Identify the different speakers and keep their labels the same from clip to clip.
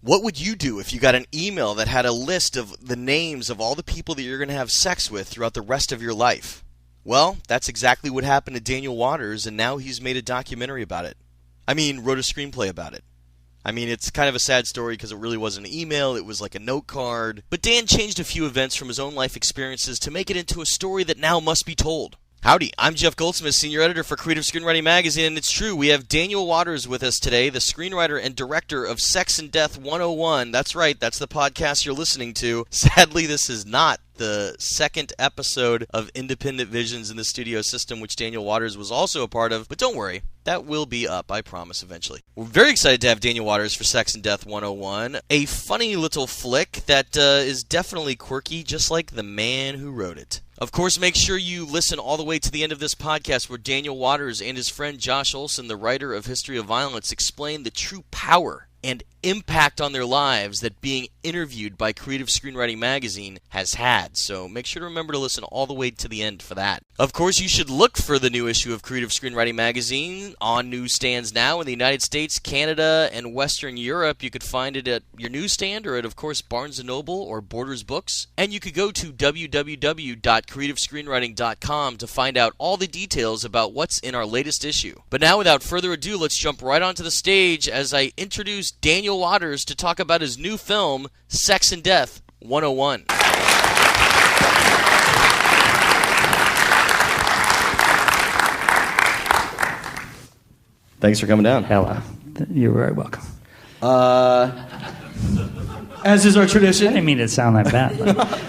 Speaker 1: What would you do if you got an email that had a list of the names of all the people that you're going to have sex with throughout the rest of your life? Well, that's exactly what happened to Daniel Waters, and now he's made a documentary about it. Wrote a screenplay about it. It's kind of a sad story because it really wasn't an email, it was like a note card. But Dan changed a few events from his own life experiences to make it into a story that now must be told. Howdy, I'm Jeff Goldsmith, Senior Editor for Creative Screenwriting Magazine, and it's true, we have Daniel Waters with us today, the screenwriter and director of Sex and Death 101. That's right, that's the podcast you're listening to. Sadly, this is not the second episode of Independent Visions in the Studio System, which Daniel Waters was also a part of, but don't worry, that will be up, I promise, eventually. We're very excited to have Daniel Waters for Sex and Death 101, a funny little flick that is definitely quirky, just like the man who wrote it. Of course, make sure you listen all the way to the end of this podcast where Daniel Waters and his friend Josh Olson, the writer of History of Violence, explain the true power and impact on their lives that being interviewed by Creative Screenwriting Magazine has had. So make sure to remember to listen all the way to the end for that. Of course, you should look for the new issue of Creative Screenwriting Magazine on newsstands now in the United States, Canada, and Western Europe. You could find it at your newsstand or at, of course, Barnes & Noble or Borders Books. And you could go to www.creativescreenwriting.com to find out all the details about what's in our latest issue. But now, without further ado, let's jump right onto the stage as I introduce Daniel Waters to talk about his new film, Sex and Death 101. Thanks for coming down.
Speaker 2: Hello. You're very welcome.
Speaker 3: As is our tradition.
Speaker 2: I didn't mean to sound that bad.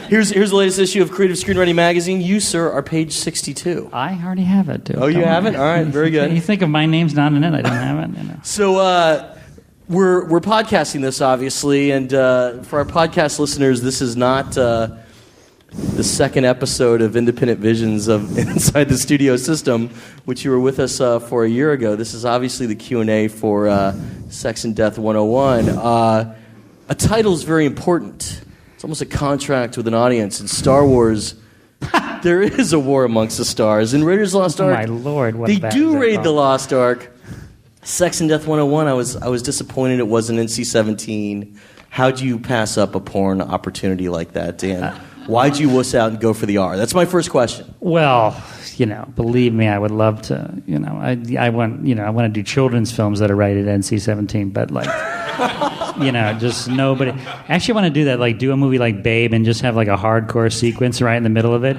Speaker 3: Here's the latest issue of Creative Screenwriting Magazine. You, sir, are page 62.
Speaker 2: I already have it, dude.
Speaker 3: Oh, you have it? All right, very good.
Speaker 2: You think if my name's not in it, I don't have it. You know.
Speaker 3: So, we're podcasting this, obviously, and for our podcast listeners, this is not the second episode of Independent Visions of Inside the Studio System, which you were with us for a year ago. This is obviously the Q&A for Sex and Death 101. A title is very important. It's almost a contract with an audience. In Star Wars, there is a war amongst the stars. In Raiders of the Lost Ark,
Speaker 2: my Lord, what
Speaker 3: they
Speaker 2: bad
Speaker 3: do
Speaker 2: is
Speaker 3: raid
Speaker 2: that
Speaker 3: the Lost Ark. Sex and Death 101, I was disappointed it wasn't NC-17. How'd you pass up a porn opportunity like that, Dan? Why'd you wuss out and go for the R? That's my first question.
Speaker 2: Well, believe me, I would love to. I want to do children's films that are rated NC-17, but just nobody. Actually, I want to do that. Do a movie like Babe and just have a hardcore sequence right in the middle of it.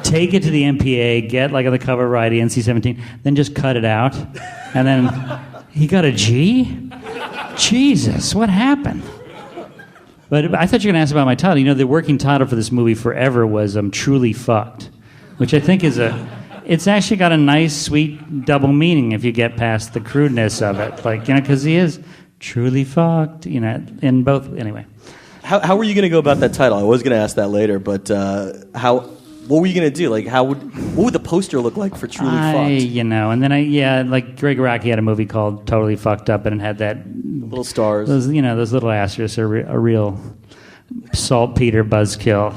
Speaker 2: Take it to the MPA, get on the cover right, NC-17, then just cut it out, and then he got a G. Jesus, what happened? But I thought you were going to ask about my title. The working title for this movie forever was Truly Fucked, which I think it's actually got a nice, sweet double meaning if you get past the crudeness of it. Because he is truly fucked, in both. Anyway.
Speaker 3: How were you going to go about that title? I was going to ask that later, but what were you going to do? what would the poster look like for Truly Fucked?
Speaker 2: And then Greg Araki had a movie called Totally Fucked Up, and it had that
Speaker 3: little stars.
Speaker 2: Those little asterisks are a real saltpeter buzzkill.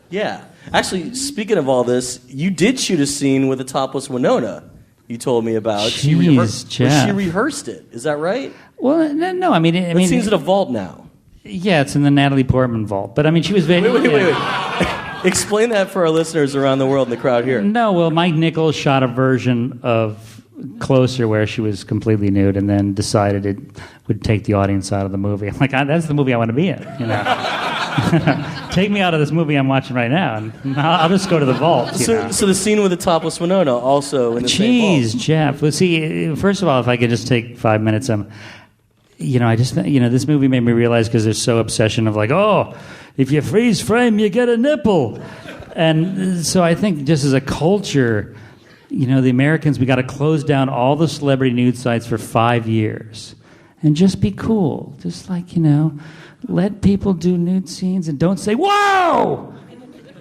Speaker 3: Yeah. Actually, speaking of all this, you did shoot a scene with a topless Winona. You told me about. She rehearsed it. Is that right?
Speaker 2: Well, no. That
Speaker 3: scene's in a vault now.
Speaker 2: Yeah, it's in the Natalie Portman vault. But she was very.
Speaker 3: Wait. Explain that for our listeners around the world in the crowd here.
Speaker 2: No, well, Mike Nichols shot a version of Closer where she was completely nude, and then decided it would take the audience out of the movie. I'm like, that's the movie I want to be in. Take me out of this movie I'm watching right now, and I'll just go to the vault.
Speaker 3: So the scene with the topless Winona also in the same vault.
Speaker 2: Jeez, Jeff. Well, see, first of all, if I could just take 5 minutes, this movie made me realize, because there's so obsession of if you freeze frame, you get a nipple. And so I think just as a culture, the Americans, we got to close down all the celebrity nude sites for 5 years and just be cool. Just let people do nude scenes and don't say, whoa!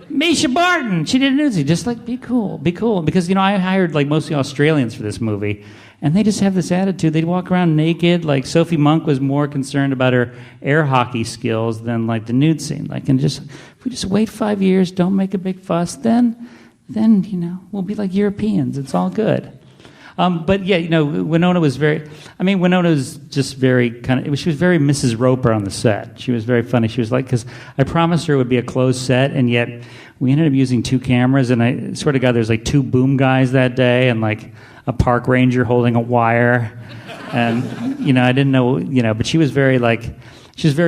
Speaker 2: Misha Barton, she did a nude scene. Just be cool. Be cool. Because, I hired mostly Australians for this movie, and they just have this attitude. They'd walk around naked. Sophie Monk was more concerned about her air hockey skills than the nude scene. If we just wait 5 years, don't make a big fuss, then we'll be like Europeans. It's all good. But yeah, Winona was Winona was just very she was very Mrs. Roper on the set. She was very funny. She was like, because I promised her it would be a closed set, and yet we ended up using 2 cameras, and I swear to God, there's like 2 boom guys that day, and like a park ranger holding a wire, and I didn't know, but she was very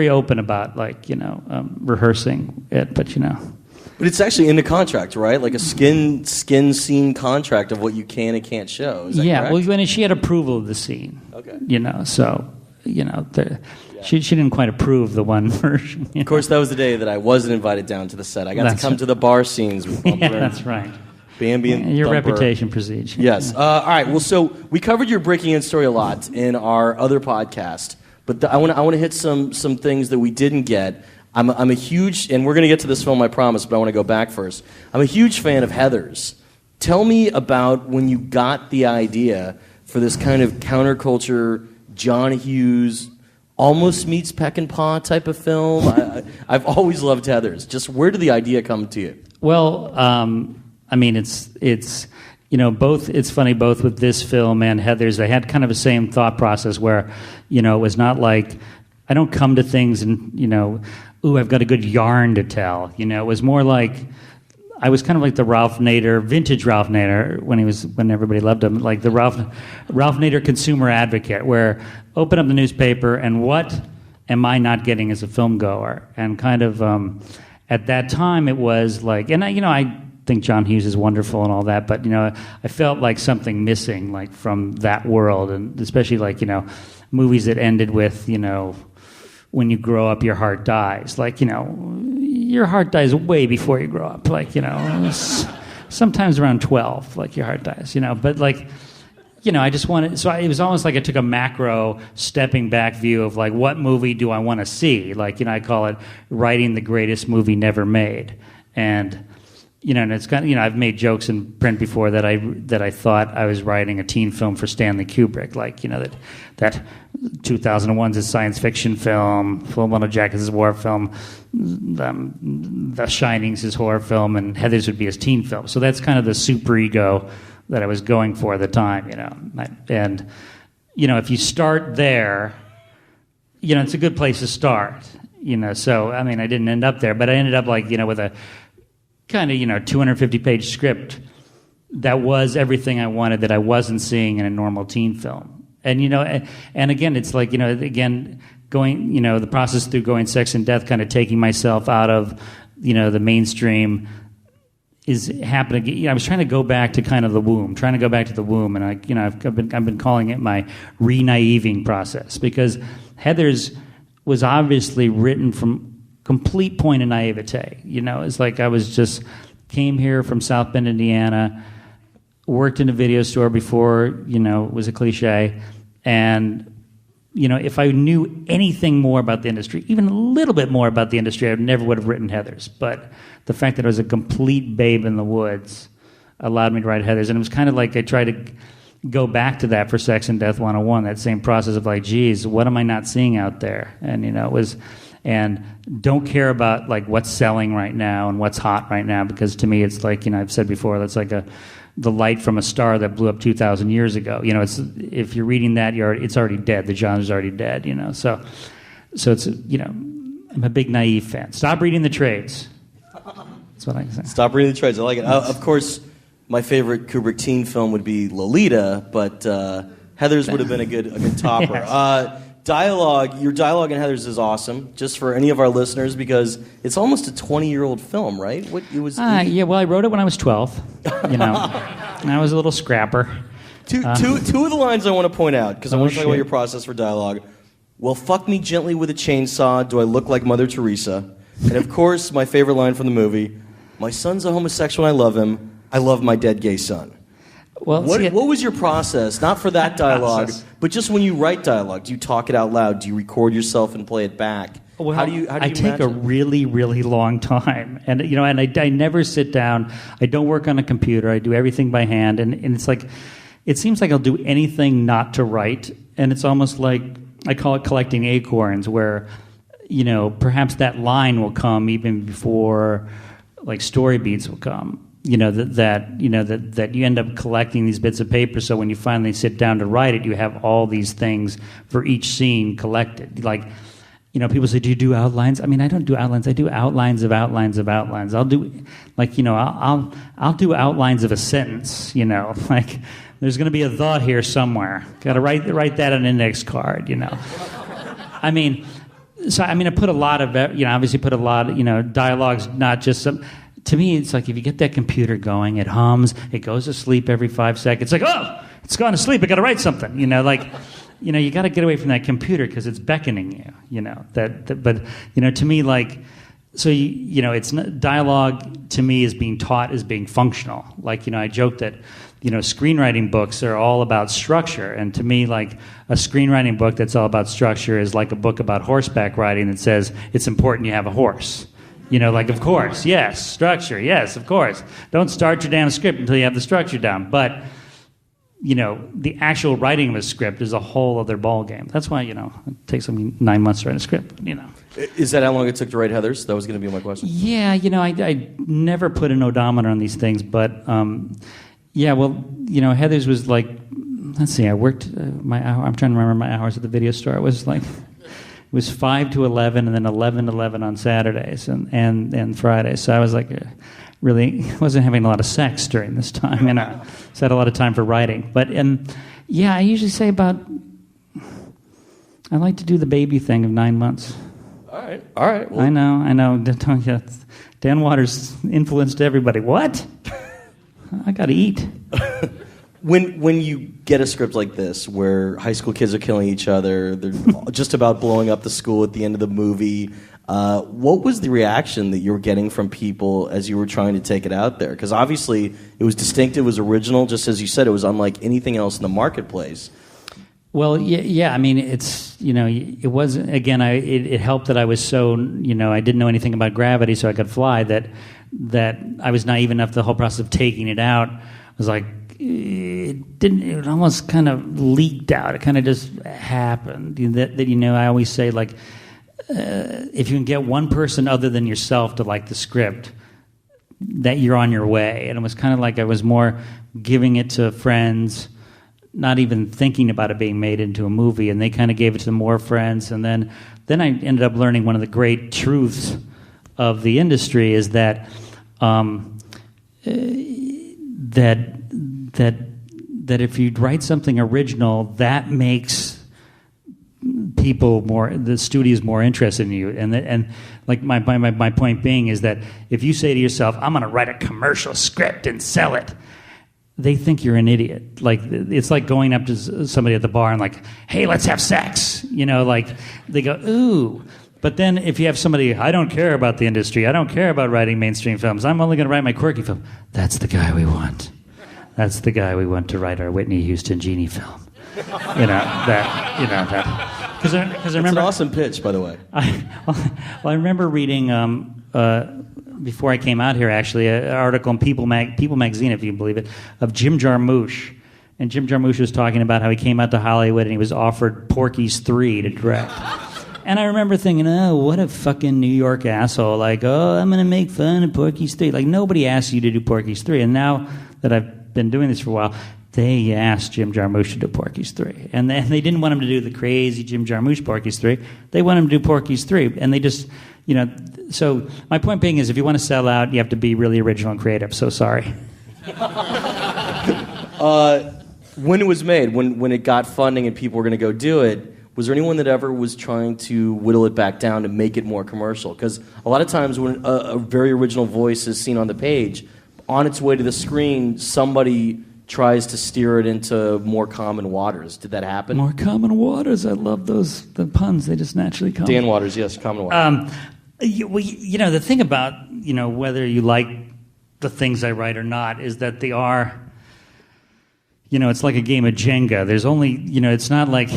Speaker 2: open about rehearsing it, but
Speaker 3: But it's actually in the contract, right? Like a skin scene contract of what you can and can't show. Is that correct?
Speaker 2: Well, when she had approval of the scene.
Speaker 3: Okay.
Speaker 2: She didn't quite approve the one version.
Speaker 3: Of course, that was the day that I wasn't invited down to the set. I got to come to the bar scenes with Bumper.
Speaker 2: Yeah, that's right.
Speaker 3: Bambi and
Speaker 2: your
Speaker 3: Thumper.
Speaker 2: reputation precedes you.
Speaker 3: Yes. All right. Well, so we covered your breaking in story a lot in our other podcast, but I want to hit some things that we didn't get. I'm a huge, and we're going to get to this film, I promise, but I want to go back first. I'm a huge fan of Heathers. Tell me about when you got the idea for this kind of counterculture, John Hughes, almost meets Peck and Paw type of film. I've always loved Heathers. Just where did the idea come to you?
Speaker 2: Well, it's both. It's funny, both with this film and Heathers. They had kind of the same thought process where, it was not like I don't come to things and ooh, I've got a good yarn to tell. It was more like I was kind of like the Ralph Nader, vintage Ralph Nader when everybody loved him, like the Ralph Nader consumer advocate, where open up the newspaper and what am I not getting as a film goer? And kind of at that time it was like, and I think John Hughes is wonderful and all that, but I felt like something missing, like from that world, and especially like movies that ended with when you grow up, your heart dies. Like, your heart dies way before you grow up. Like, sometimes around 12, like, your heart dies, But, like, I just wanted... So it was almost like I took a macro stepping back view of, like, what movie do I want to see? Like, I call it writing the greatest movie never made. And... and it's kind of, I've made jokes in print before that I thought I was writing a teen film for Stanley Kubrick, like, that 2001's a science fiction film, Full Metal Jacket's his war film, The Shining's his horror film, and Heathers would be his teen film. So that's kind of the superego that I was going for at the time, And, if you start there, it's a good place to start, So, I didn't end up there, but I ended up, like, with a kind of 250-page script that was everything I wanted that I wasn't seeing in a normal teen film. And and again, it's like again going the process through going Sex and Death, kind of taking myself out of the mainstream is happening. I was trying to go back to kind of the womb, and I've been calling it my re-naiving process, because Heathers was obviously written from complete point of naivete. It's like I came here from South Bend, Indiana, worked in a video store before, it was a cliche. And, if I knew anything more about the industry, even a little bit more about the industry, I never would have written Heathers. But the fact that I was a complete babe in the woods allowed me to write Heathers. And it was kind of like I tried to go back to that for Sex and Death 101, that same process of like, geez, what am I not seeing out there? And, it was... And don't care about like what's selling right now and what's hot right now, because to me it's like, I've said before, that's like the light from a star that blew up 2,000 years ago. It's, if you're reading that, it's already dead. The genre's already dead. So it's I'm a big naive fan. Stop reading the trades. That's what I say.
Speaker 3: Stop reading the trades. I like it. Of course, my favorite Kubrick teen film would be Lolita, but Heathers would have been a good topper. Yes. Your dialogue in Heathers is awesome, just for any of our listeners, because it's almost a 20-year-old film, right?
Speaker 2: Yeah, well, I wrote it when I was 12, and I was a little scrapper.
Speaker 3: Two of the lines I want to point out, because I want to talk about your process for dialogue. Well, fuck me gently with a chainsaw, do I look like Mother Teresa? And of course, my favorite line from the movie, my son's a homosexual, I love him, I love my dead gay son. Well, what was your process, not for that dialogue, but just when you write dialogue? Do you talk it out loud? Do you record yourself and play it back?
Speaker 2: Well, how do you I take a really, really long time, and I never sit down. I don't work on a computer. I do everything by hand, and it's like, it seems like I'll do anything not to write, and it's almost like I call it collecting acorns, where perhaps that line will come even before like story beats will come. that you end up collecting these bits of paper. So when you finally sit down to write it, you have all these things for each scene collected. Like, people say, "Do you do outlines?" I mean, I don't do outlines. I do outlines of outlines of outlines. I'll do, I'll do outlines of a sentence. Like there's going to be a thought here somewhere. Got to write that on an index card. I mean, I put a lot of, obviously put a lot of, dialogues, not just some. To me, it's like if you get that computer going, it hums, it goes to sleep every 5 seconds. It's like, oh, it's gone to sleep. I got to write something. You got to get away from that computer because it's beckoning you. But to me, like, so it's not, dialogue to me is being taught as being functional. Like, I joke that, screenwriting books are all about structure, and to me, like, a screenwriting book that's all about structure is like a book about horseback riding that says it's important you have a horse. Like, of course, yes, structure, yes, of course. Don't start your damn script until you have the structure down. But, the actual writing of a script is a whole other ballgame. That's why, it takes me 9 months to write a script,
Speaker 3: Is that how long it took to write Heathers? That was going to be my question.
Speaker 2: Yeah, I never put an odometer on these things, but, Heathers was like, let's see, I worked I'm trying to remember my hours at the video store. It was like... It was 5 to 11, and then 11 to 11 on Saturdays and Fridays. So I was like, really wasn't having a lot of sex during this time, so I had a lot of time for writing. But I usually say I like to do the baby thing of 9 months.
Speaker 3: All right. Well.
Speaker 2: I know. Dan Waters influenced everybody. What? I got to eat.
Speaker 3: When you get a script like this, where high school kids are killing each other, they're just about blowing up the school at the end of the movie, what was the reaction that you were getting from people as you were trying to take it out there? Because obviously it was distinct, it was original, just as you said, it was unlike anything else in the marketplace.
Speaker 2: Well, yeah. I mean, it's it was again. It helped that I was so I didn't know anything about gravity, so I could fly. That I was naive enough. The whole process of taking it out was like. It almost kind of leaked out. It kind of just happened. I always say, like, if you can get one person other than yourself to like the script, that you're on your way. And it was kind of like I was more giving it to friends, not even thinking about it being made into a movie, and they kind of gave it to more friends. And then I ended up learning one of the great truths of the industry is that that if you write something original, that makes the studios more interested in you. And like my point being is that if you say to yourself, I'm going to write a commercial script and sell it, they think you're an idiot. Like, it's like going up to somebody at the bar and like, hey, let's have sex. Like they go, ooh. But then if you have somebody, I don't care about the industry, I don't care about writing mainstream films, I'm only going to write my quirky film. That's the guy we want. That's the guy we want to write our Whitney Houston Genie film. That. Because I remember.
Speaker 3: It's an awesome pitch, by the way.
Speaker 2: I remember reading before I came out here, actually, an article in People magazine, if you can believe it, of Jim Jarmusch, and Jim Jarmusch was talking about how he came out to Hollywood and he was offered Porky's 3 to direct. And I remember thinking, oh, what a fucking New York asshole! Like, oh, I'm gonna make fun of Porky's 3. Like, nobody asked you to do Porky's 3, and now that I've been doing this for a while, they asked Jim Jarmusch to do Porky's 3. And they didn't want him to do the crazy Jim Jarmusch Porky's 3. They want him to do Porky's 3. And they just, so my point being is if you want to sell out, you have to be really original and creative. So sorry.
Speaker 3: When it was made, when it got funding and people were going to go do it, was there anyone that ever was trying to whittle it back down to make it more commercial? Because a lot of times when a very original voice is seen on the page, on its way to the screen, somebody tries to steer it into more common waters. Did that happen?
Speaker 2: More common waters. I love the puns. They just naturally come.
Speaker 3: Dan Waters, yes, common waters.
Speaker 2: The thing about, whether you like the things I write or not is that they are, it's like a game of Jenga. There's only, it's not like,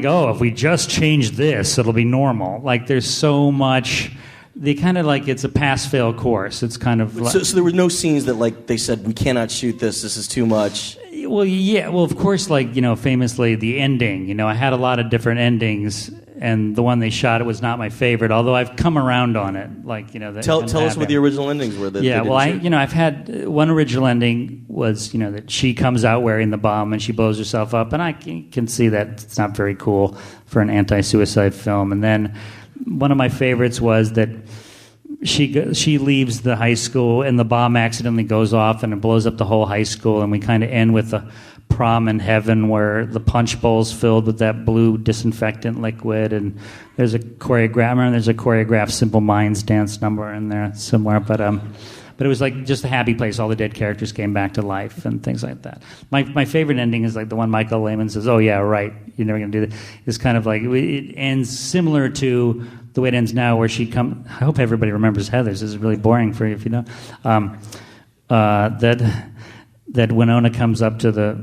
Speaker 2: oh, if we just change this, it'll be normal. Like, there's so much. They kind of like it's a pass-fail course. It's kind of like,
Speaker 3: so there were no scenes that like they said we cannot shoot this. This is too much.
Speaker 2: Well, yeah. Well, of course, like famously the ending. I had a lot of different endings, and the one they shot, it was not my favorite. Although I've come around on it, like
Speaker 3: Tell us what the original endings were.
Speaker 2: I've had one original ending was that she comes out wearing the bomb and she blows herself up, and I can see that it's not very cool for an anti-suicide film. And then one of my favorites was that she leaves the high school and the bomb accidentally goes off and it blows up the whole high school, and we kind of end with a prom in heaven where the punch bowl's filled with that blue disinfectant liquid, and there's a choreographed Simple Minds dance number in there somewhere, but it was like just a happy place. All the dead characters came back to life and things like that. My favorite ending is like the one Michael Lehman says, "Oh yeah, right, you're never going to do that." It's kind of like it ends similar to the way it ends now, where I hope everybody remembers Heathers. This is really boring for you if you don't. That Winona comes up to the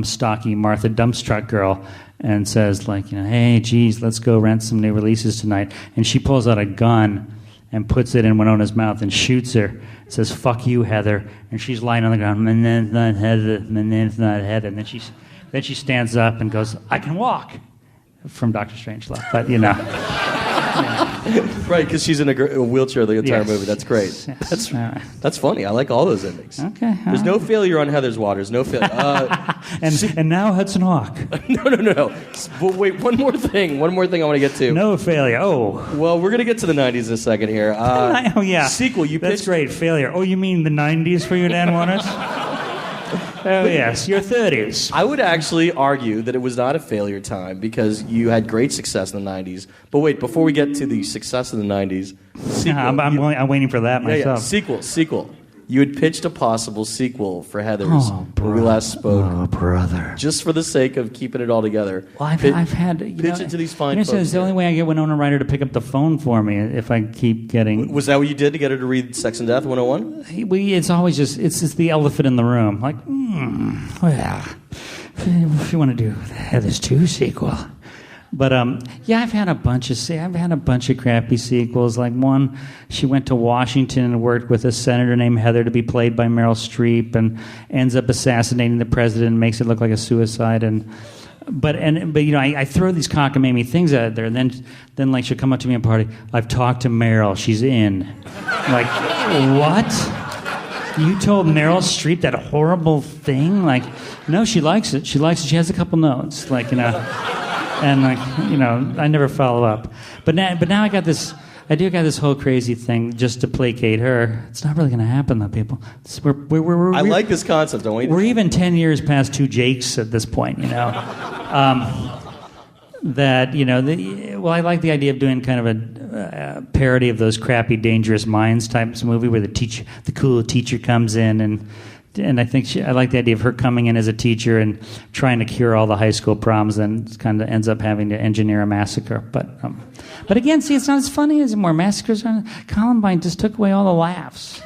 Speaker 2: stocky Martha Dumps Truck girl and says, like, "Hey, geez, let's go rent some new releases tonight." And she pulls out a gun and puts it in Winona's mouth and shoots her. Says, "Fuck you, Heather." And she's lying on the ground. "My name's not Heather. My name's not Heather." And then she stands up and goes, "I can walk," from Dr. Strangelove. But
Speaker 3: Right, because she's in a wheelchair the entire movie. That's great.
Speaker 2: Yes.
Speaker 3: That's funny. I like all those endings.
Speaker 2: Okay.
Speaker 3: There's no failure on Heather's Waters. No failure.
Speaker 2: And now Hudson Hawk.
Speaker 3: No. But wait, one more thing I want to get to.
Speaker 2: No failure. Oh.
Speaker 3: Well, we're going to get to the 90s in a second here.
Speaker 2: Oh, yeah.
Speaker 3: Sequel.
Speaker 2: That's great. Failure. Oh, you mean the 90s for you, Dan Waters? Oh, yes, your 30s.
Speaker 3: I would actually argue that it was not a failure time because you had great success in the 90s. But wait, before we get to the success of the 90s, sequel,
Speaker 2: I'm waiting for that myself.
Speaker 3: Sequel. You had pitched a possible sequel for Heathers when we last spoke.
Speaker 2: Oh, brother.
Speaker 3: Just for the sake of keeping it all together.
Speaker 2: Well, I've had...
Speaker 3: pitch it to these fine folks.
Speaker 2: It's the only way I get Winona Ryder to pick up the phone for me if I keep getting...
Speaker 3: Was that what you did to get her to read Sex and Death 101?
Speaker 2: It's always just... It's just the elephant in the room. Like, well, if you want to do the Heathers 2 sequel... But I've had a bunch of crappy sequels. Like one, she went to Washington and worked with a senator named Heather to be played by Meryl Streep, and ends up assassinating the president and makes it look like a suicide. But I throw these cockamamie things out there, and then like she'll come up to me at a party. "I've talked to Meryl. She's in." Like, what? You told Meryl Streep that horrible thing? Like, no, she likes it. She has a couple notes. Like, And I never follow up. But now I got this whole crazy thing just to placate her. It's not really going to happen, though, people.
Speaker 3: I like this concept.
Speaker 2: We're even 10 years past two Jakes at this point. I like the idea of doing kind of a parody of those crappy Dangerous Minds types of movie where the cool teacher comes in and I think I like the idea of her coming in as a teacher and trying to cure all the high school problems, and kind of ends up having to engineer a massacre. But again, see, it's not as funny as more massacres. Columbine just took away all the laughs.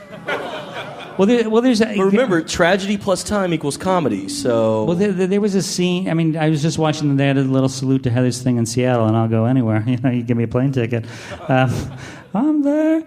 Speaker 2: Well, remember, tragedy plus time equals comedy. So there was a scene. I mean, I was just watching. They had a little salute to Heather's thing in Seattle, and I'll go anywhere. You give me a plane ticket. I'm there.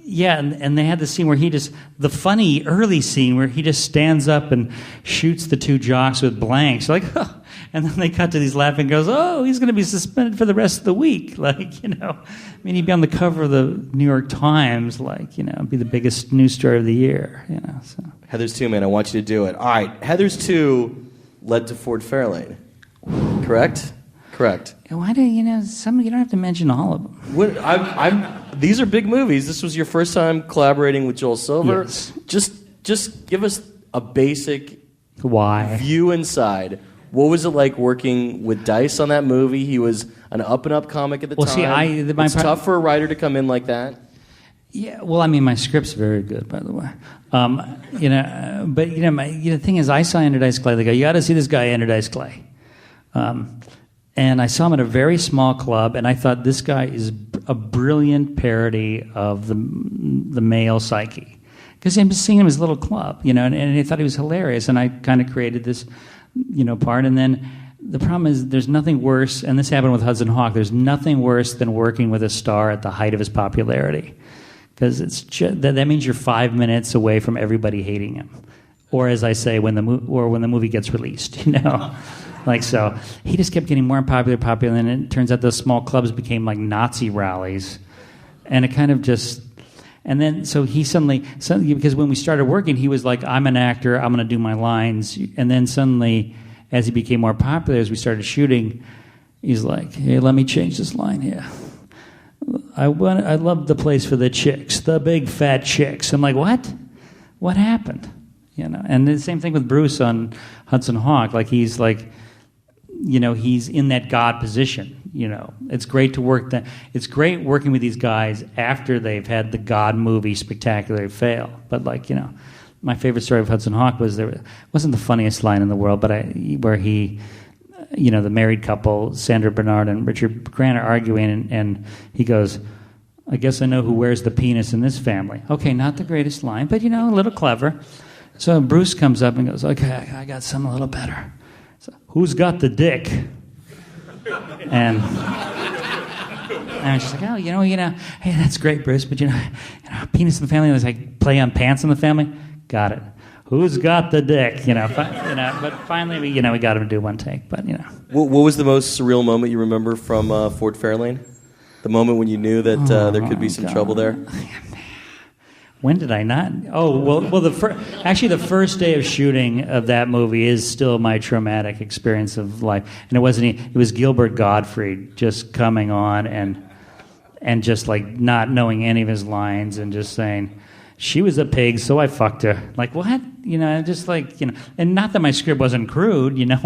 Speaker 2: Yeah, and they had the scene where the funny early scene where he just stands up and shoots the two jocks with blanks. Like, oh. And then they cut to these laughing girls. "Oh, he's going to be suspended for the rest of the week." Like, he'd be on the cover of the New York Times, be the biggest news story of the year, So.
Speaker 3: Heathers 2, man, I want you to do it. All right, Heathers 2 led to Ford Fairlane. Correct.
Speaker 2: Why do you don't have to mention all of them?
Speaker 3: These are big movies. This was your first time collaborating with Joel Silver.
Speaker 2: Yes.
Speaker 3: Just give us a basic view inside. What was it like working with Dice on that movie? He was an up-and-up comic at the time. It's tough for a writer to come in like that.
Speaker 2: Yeah, well, I mean, my script's very good, by the way. The thing is, I saw Ender Dice Clay. They go, "You got to see this guy, Ender Dice Clay." And I saw him at a very small club, and I thought this guy is a brilliant parody of the male psyche. Because I'm seeing him as a little club, and I thought he was hilarious, and I kind of created this, part. And then the problem is there's nothing worse, and this happened with Hudson Hawk, there's nothing worse than working with a star at the height of his popularity. Because that means you're 5 minutes away from everybody hating him. Or as I say, when the movie gets released, Like, so he just kept getting more popular, and it turns out those small clubs became like Nazi rallies. And it kind of just... And then, so he suddenly, because when we started working, he was like, I'm an actor, I'm going to do my lines. And then suddenly, as he became more popular, as we started shooting, he's like, hey, let me change this line here. I love the place for the chicks, the big fat chicks. I'm like, what? What happened? You know, and the same thing with Bruce on Hudson Hawk. Like, he's like, you know, he's in that God position. You know, it's great to work that. It's great working with these guys after they've had the God movie spectacularly fail. But like, you know, my favorite story of Hudson Hawk was wasn't the funniest line in the world, but where he, you know, the married couple, Sandra Bernard and Richard Grant, are arguing, and he goes, I guess I know who wears the penis in this family. Okay, not the greatest line, but, you know, a little clever. So Bruce comes up and goes, okay, I got something a little better. So, who's got the dick? And she's like, oh, you know, hey, that's great, Bruce, but, you know, penis in the family, was like play on pants in the family. Got it. Who's got the dick? You know, but finally, we got him to do one take. But, you know.
Speaker 3: What was the most surreal moment you remember from Fort Fairlane? The moment when you knew that there could be some trouble there?
Speaker 2: When did I not? Oh, well, the first day of shooting of that movie is still my traumatic experience of life. And it was Gilbert Gottfried just coming on and just like not knowing any of his lines and just saying, she was a pig, so I fucked her. Like, what? You know, just like, you know, and not that my script wasn't crude, you know,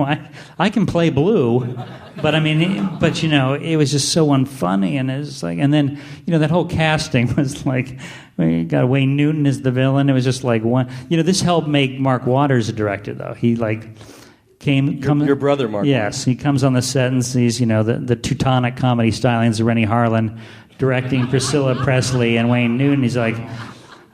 Speaker 2: I can play blue, but I mean, you know, it was just so unfunny, and it was like, and then, you know, that whole casting was like, you got Wayne Newton as the villain. It was just like one, you know, this helped make Mark Waters a director, though. He like
Speaker 3: your brother, Mark.
Speaker 2: Yes, he comes on the set and sees, you know, the Teutonic comedy stylings of Rennie Harlan directing Priscilla Presley and Wayne Newton. He's like,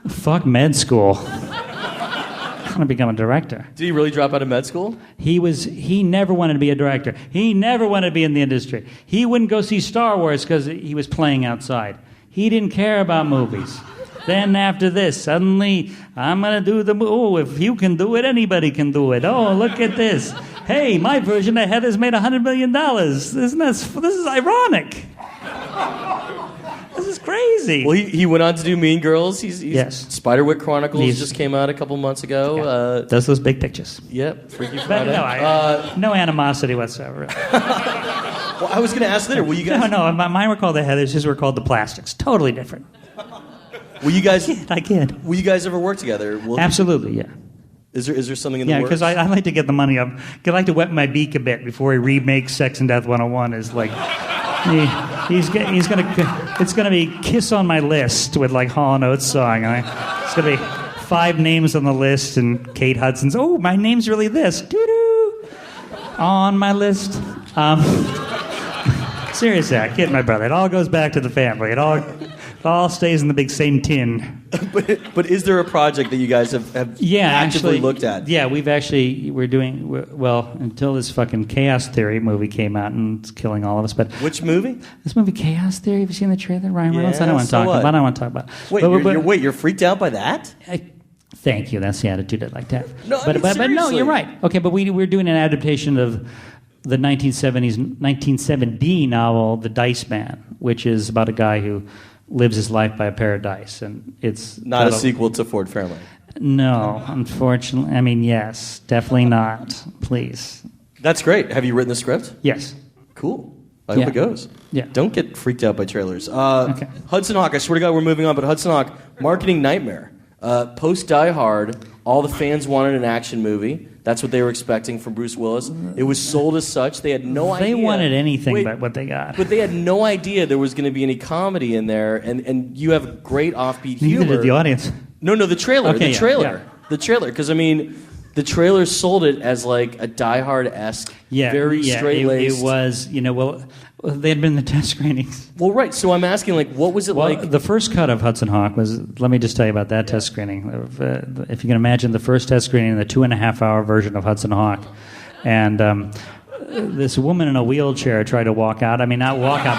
Speaker 2: fuck med school. I'm going to become a director.
Speaker 3: Did he really drop out of med school?
Speaker 2: He never wanted to be a director. He never wanted to be in the industry. He wouldn't go see Star Wars because he was playing outside. He didn't care about movies. Then after this, suddenly, I'm going to do the movie. Oh, if you can do it, anybody can do it. Oh, look at this. Hey, my version of Heather's made $100 million. This is ironic. This is crazy.
Speaker 3: Well, he went on to do Mean Girls.
Speaker 2: Yes.
Speaker 3: Spiderwick Chronicles just came out a couple months ago.
Speaker 2: Yeah. Does those big pictures.
Speaker 3: Yep. Freaky Friday.
Speaker 2: No animosity whatsoever.
Speaker 3: Well, I was going to ask later. Will you guys?
Speaker 2: No. Mine were called the Heathers. His were called the Plastics. Totally different.
Speaker 3: Will you guys?
Speaker 2: I kid.
Speaker 3: Will you guys ever work together?
Speaker 2: Absolutely. Yeah.
Speaker 3: Is there something in the works?
Speaker 2: Yeah, because I like to get the money up. I like to wet my beak a bit before he remakes Sex and Death 101. Is like. It's gonna be Kiss on My List with like Hall & Oates song. It's gonna be 5 names on the list and Kate Hudson's. Oh, my name's really this. Doo-doo. On my list. Seriously, I kid my brother. It all goes back to the family. It all stays in the big same tin.
Speaker 3: But is there a project that you guys have actively looked at?
Speaker 2: Yeah, we're doing until this fucking Chaos Theory movie came out and it's killing all of us. But
Speaker 3: which movie?
Speaker 2: This movie Chaos Theory. Have you seen the trailer, Ryan Reynolds? I don't want to talk about. I don't want to talk about.
Speaker 3: Wait, you're freaked out by that?
Speaker 2: Thank you. That's the attitude I'd like to have.
Speaker 3: No,
Speaker 2: but no, you're right. Okay, but we're doing an adaptation of the 1970 novel The Dice Man, which is about a guy who lives his life by a pair of dice, and it's
Speaker 3: not a sequel to Fort Fairlane.
Speaker 2: No, unfortunately. I mean, yes, definitely not. Please.
Speaker 3: That's great. Have you written the script?
Speaker 2: Yes.
Speaker 3: Cool. I hope it goes.
Speaker 2: Yeah.
Speaker 3: Don't get freaked out by trailers.
Speaker 2: Okay.
Speaker 3: Hudson Hawk. I swear to God, we're moving on. But Hudson Hawk, marketing nightmare. Post Die Hard, all the fans wanted an action movie. That's what they were expecting from Bruce Willis. It was sold as such. They had no idea.
Speaker 2: They wanted anything but what they got.
Speaker 3: But they had no idea there was going to be any comedy in there. And you have great offbeat humor.
Speaker 2: Neither did the audience.
Speaker 3: No, the trailer.
Speaker 2: Okay,
Speaker 3: the trailer. Yeah. The trailer. Because, I mean, the trailer sold it as like a Die Hard-esque, very straight-laced.
Speaker 2: It was, they had been in the test screenings.
Speaker 3: Well, right. So I'm asking, like, what was it like?
Speaker 2: The first cut of Hudson Hawk was, let me just tell you about that test screening. If you can imagine the first test screening, the 2.5-hour version of Hudson Hawk. And this woman in a wheelchair tried to walk out. I mean, not walk out,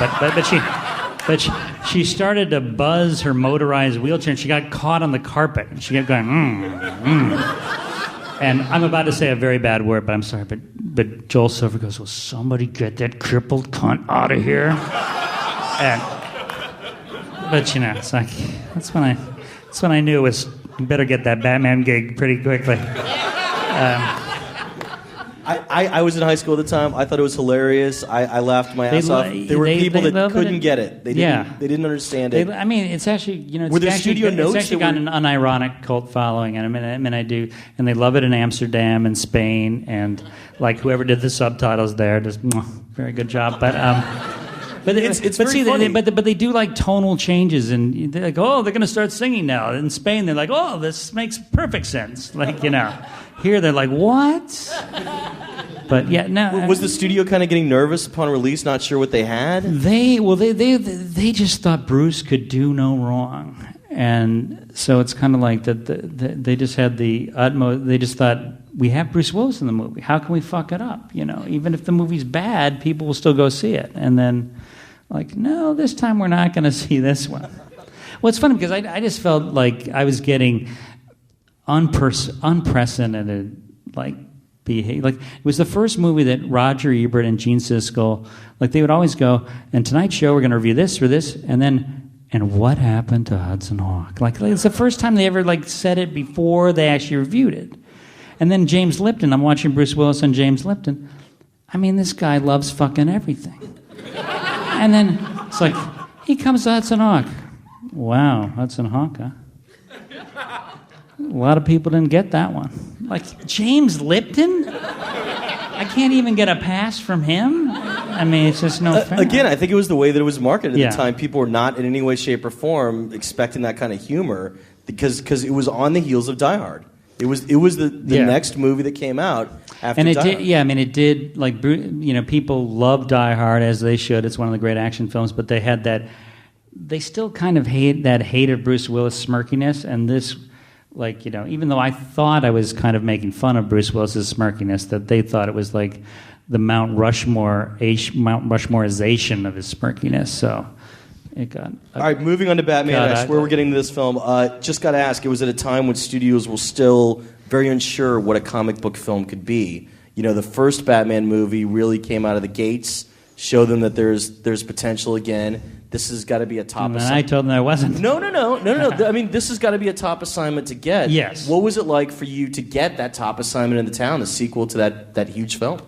Speaker 2: but she started to buzz her motorized wheelchair, and she got caught on the carpet. And she kept going, And I'm about to say a very bad word, but I'm sorry. But Joel Silver goes, "Will somebody get that crippled cunt out of here?" But it's like that's when I knew it was you better get that Batman gig pretty quickly.
Speaker 3: I was in high school at the time. I thought it was hilarious. I laughed my ass off. There were people that couldn't get it. They didn't understand it.
Speaker 2: It's actually
Speaker 3: Were there studio notes?
Speaker 2: It's actually got an unironic cult following, and I do, and they love it in Amsterdam and Spain, and like whoever did the subtitles there, just very good job. But
Speaker 3: it's very funny.
Speaker 2: But they do like tonal changes, and they're like, oh, they're going to start singing now. In Spain, they're like, oh, this makes perfect sense. Like here they're like, what? But yeah, no.
Speaker 3: Was the studio kind of getting nervous upon release, not sure what they had?
Speaker 2: They just thought Bruce could do no wrong, and so it's kind of like that. They just had the utmost. They just thought, we have Bruce Willis in the movie. How can we fuck it up? Even if the movie's bad, people will still go see it. And then, like, no, this time we're not going to see this one. Well, it's funny because I just felt like I was getting unprecedented, like, behavior. Like, it was the first movie that Roger Ebert and Gene Siskel, like, they would always go, and tonight's show we're going to review this or this, and then, and what happened to Hudson Hawk? Like, it's the first time they ever, like, said it before they actually reviewed it. And then James Lipton, I'm watching Bruce Willis and James Lipton. I mean, this guy loves fucking everything. And then it's like, he comes to Hudson Hawk. Wow, Hudson Hawk, huh? A lot of people didn't get that one. Like, James Lipton? I can't even get a pass from him? I mean, it's just no fair.
Speaker 3: Again, I think it was the way that it was marketed at the time. People were not in any way, shape, or form expecting that kind of humor because it was on the heels of Die Hard. It was the next movie that came out after Die Hard.
Speaker 2: It did, like, people love Die Hard, as they should. It's one of the great action films, but they had that, they still kind of hate of Bruce Willis' smirkiness, and this, like, even though I thought I was kind of making fun of Bruce Willis' smirkiness, that they thought it was like the Mount Rushmoreization of his smirkiness, so it got...
Speaker 3: All right, moving on to Batman. I swear we're getting to this film. Just got to ask, it was at a time when studios were still very unsure what a comic book film could be. The first Batman movie really came out of the gates, showed them that there's potential again. This has got to be a top assignment.
Speaker 2: And I told them there wasn't.
Speaker 3: No. I mean, this has got to be a top assignment to get.
Speaker 2: Yes.
Speaker 3: What was it like for you to get that top assignment in the town, the sequel to that huge film?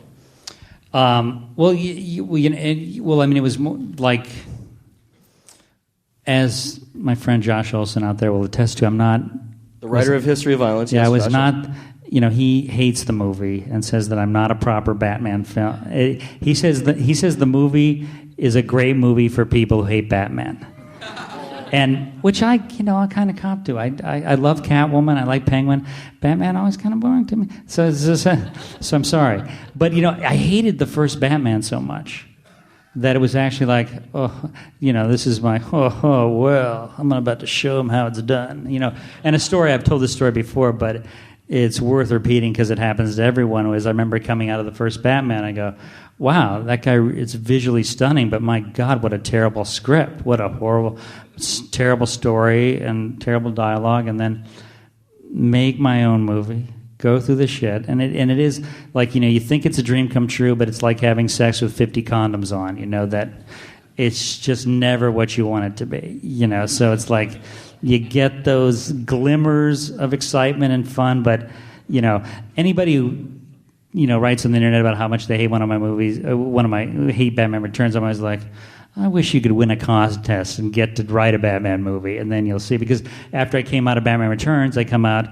Speaker 2: It was more like... As my friend Josh Olson out there will attest to, I'm not...
Speaker 3: The writer of History of Violence.
Speaker 2: Yeah,
Speaker 3: yes,
Speaker 2: I was
Speaker 3: Josh.
Speaker 2: not... he hates the movie and says that I'm not a proper Batman film. He says the movie is a great movie for people who hate Batman. And, which I kind of cop to. I love Catwoman, I like Penguin. Batman always kind of boring to me. So I'm sorry. But, I hated the first Batman so much that it was actually like, this is my, well, I'm about to show him how it's done. And a story, I've told this story before, but it's worth repeating because it happens to everyone, was I remember coming out of the first Batman, I go, wow, that guy, it's visually stunning, but my God, what a terrible script. What a horrible, terrible story and terrible dialogue, and then make my own movie. Go through the shit, and it is like, you think it's a dream come true, but it's like having sex with 50 condoms on. That it's just never what you want it to be. So it's like you get those glimmers of excitement and fun, but anybody who writes on the internet about how much they hate one of my movies, hate Batman Returns, I'm always like, I wish you could win a contest and get to write a Batman movie, and then you'll see. Because after I came out of Batman Returns, I come out.